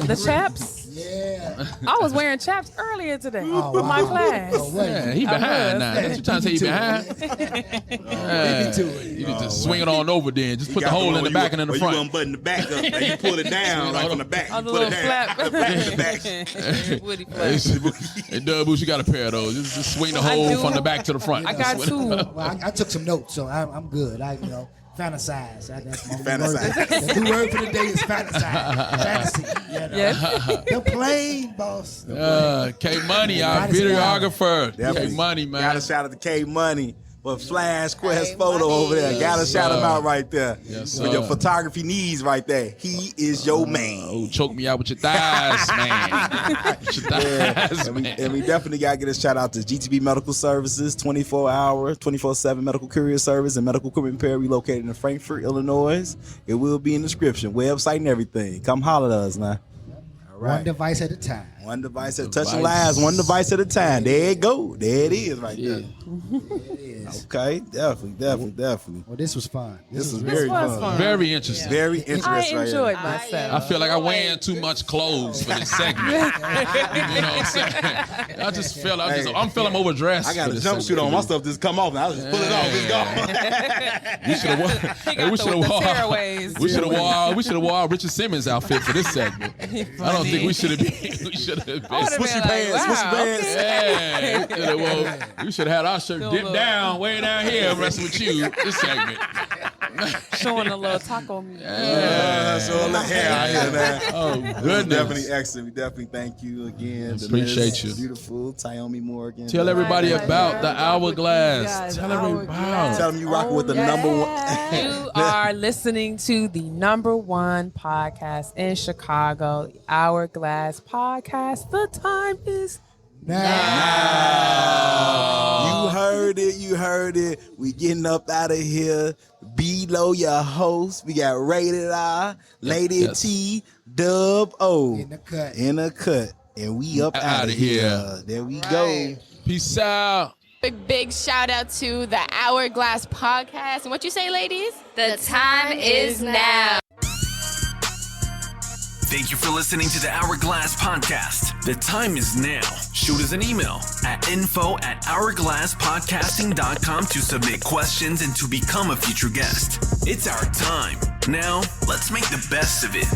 Speaker 7: The chaps?
Speaker 6: Yeah.
Speaker 7: I was wearing chaps earlier today for my class.
Speaker 5: He behind now. That's what you trying to say, he behind? You need to swing it on over then. Just put the hole in the back and in the front.
Speaker 4: You unbutton the back up and you pull it down like from the back.
Speaker 7: On the little flap.
Speaker 4: The back.
Speaker 7: Woody flap.
Speaker 5: Hey, Dubboos, you got a pair of those. Just swing the hole from the back to the front.
Speaker 7: I got two.
Speaker 6: Well, I took some notes, so I'm good. Fantasize. That's my
Speaker 4: Fantasize.
Speaker 6: The new word for the day is fantasize. Fantasy. The plane, boss.
Speaker 5: K Money, our videographer.
Speaker 4: Definitely.
Speaker 5: K Money, man.
Speaker 4: Gotta shout out to K Money. But Flash Quest photo over there. Gotta shout him out right there.
Speaker 5: Yes,
Speaker 4: For your photography needs right there. He is your man.
Speaker 5: Oh, choke me out with your thighs, man. With your thighs, man.
Speaker 4: And we definitely gotta get a shout out to GTB Medical Services, 24-hour, 24/7 medical courier service and medical equipment repair. We located in Frankfort, Illinois. It will be in the description, website and everything. Come holler at us now. All right.
Speaker 6: One device at a time.
Speaker 4: One device at touching lives, one device at a time. There it go. There it is right there.
Speaker 6: It is.
Speaker 4: Okay, definitely.
Speaker 6: Well, this was fun.
Speaker 4: This was very fun.
Speaker 5: Very interesting.
Speaker 4: Very interesting.
Speaker 7: I enjoyed myself.
Speaker 5: I feel like I'm wearing too much clothes for this segment. You know what I'm saying? I just feel I'm feeling overdressed.
Speaker 4: I got a jumpsuit on. My stuff just come off. I'll just pull it off. It's gone.
Speaker 5: We should have wore our Richard Simmons outfit for this segment. I don't think we should have been.
Speaker 4: Swishy pants.
Speaker 5: Yeah. We should have had our shirt dipped down, way down here, messing with you. This segment.
Speaker 7: Showing a little taco meat.
Speaker 4: Showing the hair out here, man.
Speaker 5: Oh, goodness.
Speaker 4: Definitely excellent. We definitely thank you again.
Speaker 5: Appreciate you.
Speaker 4: Beautiful Tyomi Morgan.
Speaker 5: Tell everybody about the Hourglass. Tell everybody.
Speaker 4: Tell them you rocking with the number one.
Speaker 7: You are listening to the number one podcast in Chicago, the Hourglass Podcast. The time is
Speaker 6: now.
Speaker 4: You heard it. We getting up out of here. Below your host, we got Rated R, Lady T, Dub O.
Speaker 6: In
Speaker 4: the cut. And we up out of here. There we go.
Speaker 5: Peace out.
Speaker 9: Big shout out to the Hourglass Podcast. And what you say, ladies?
Speaker 2: The time is now.
Speaker 10: Thank you for listening to the Hourglass Podcast. The time is now. Shoot us an email at info@hourglasspodcasting.com to submit questions and to become a future guest. It's our time. Now, let's make the best of it.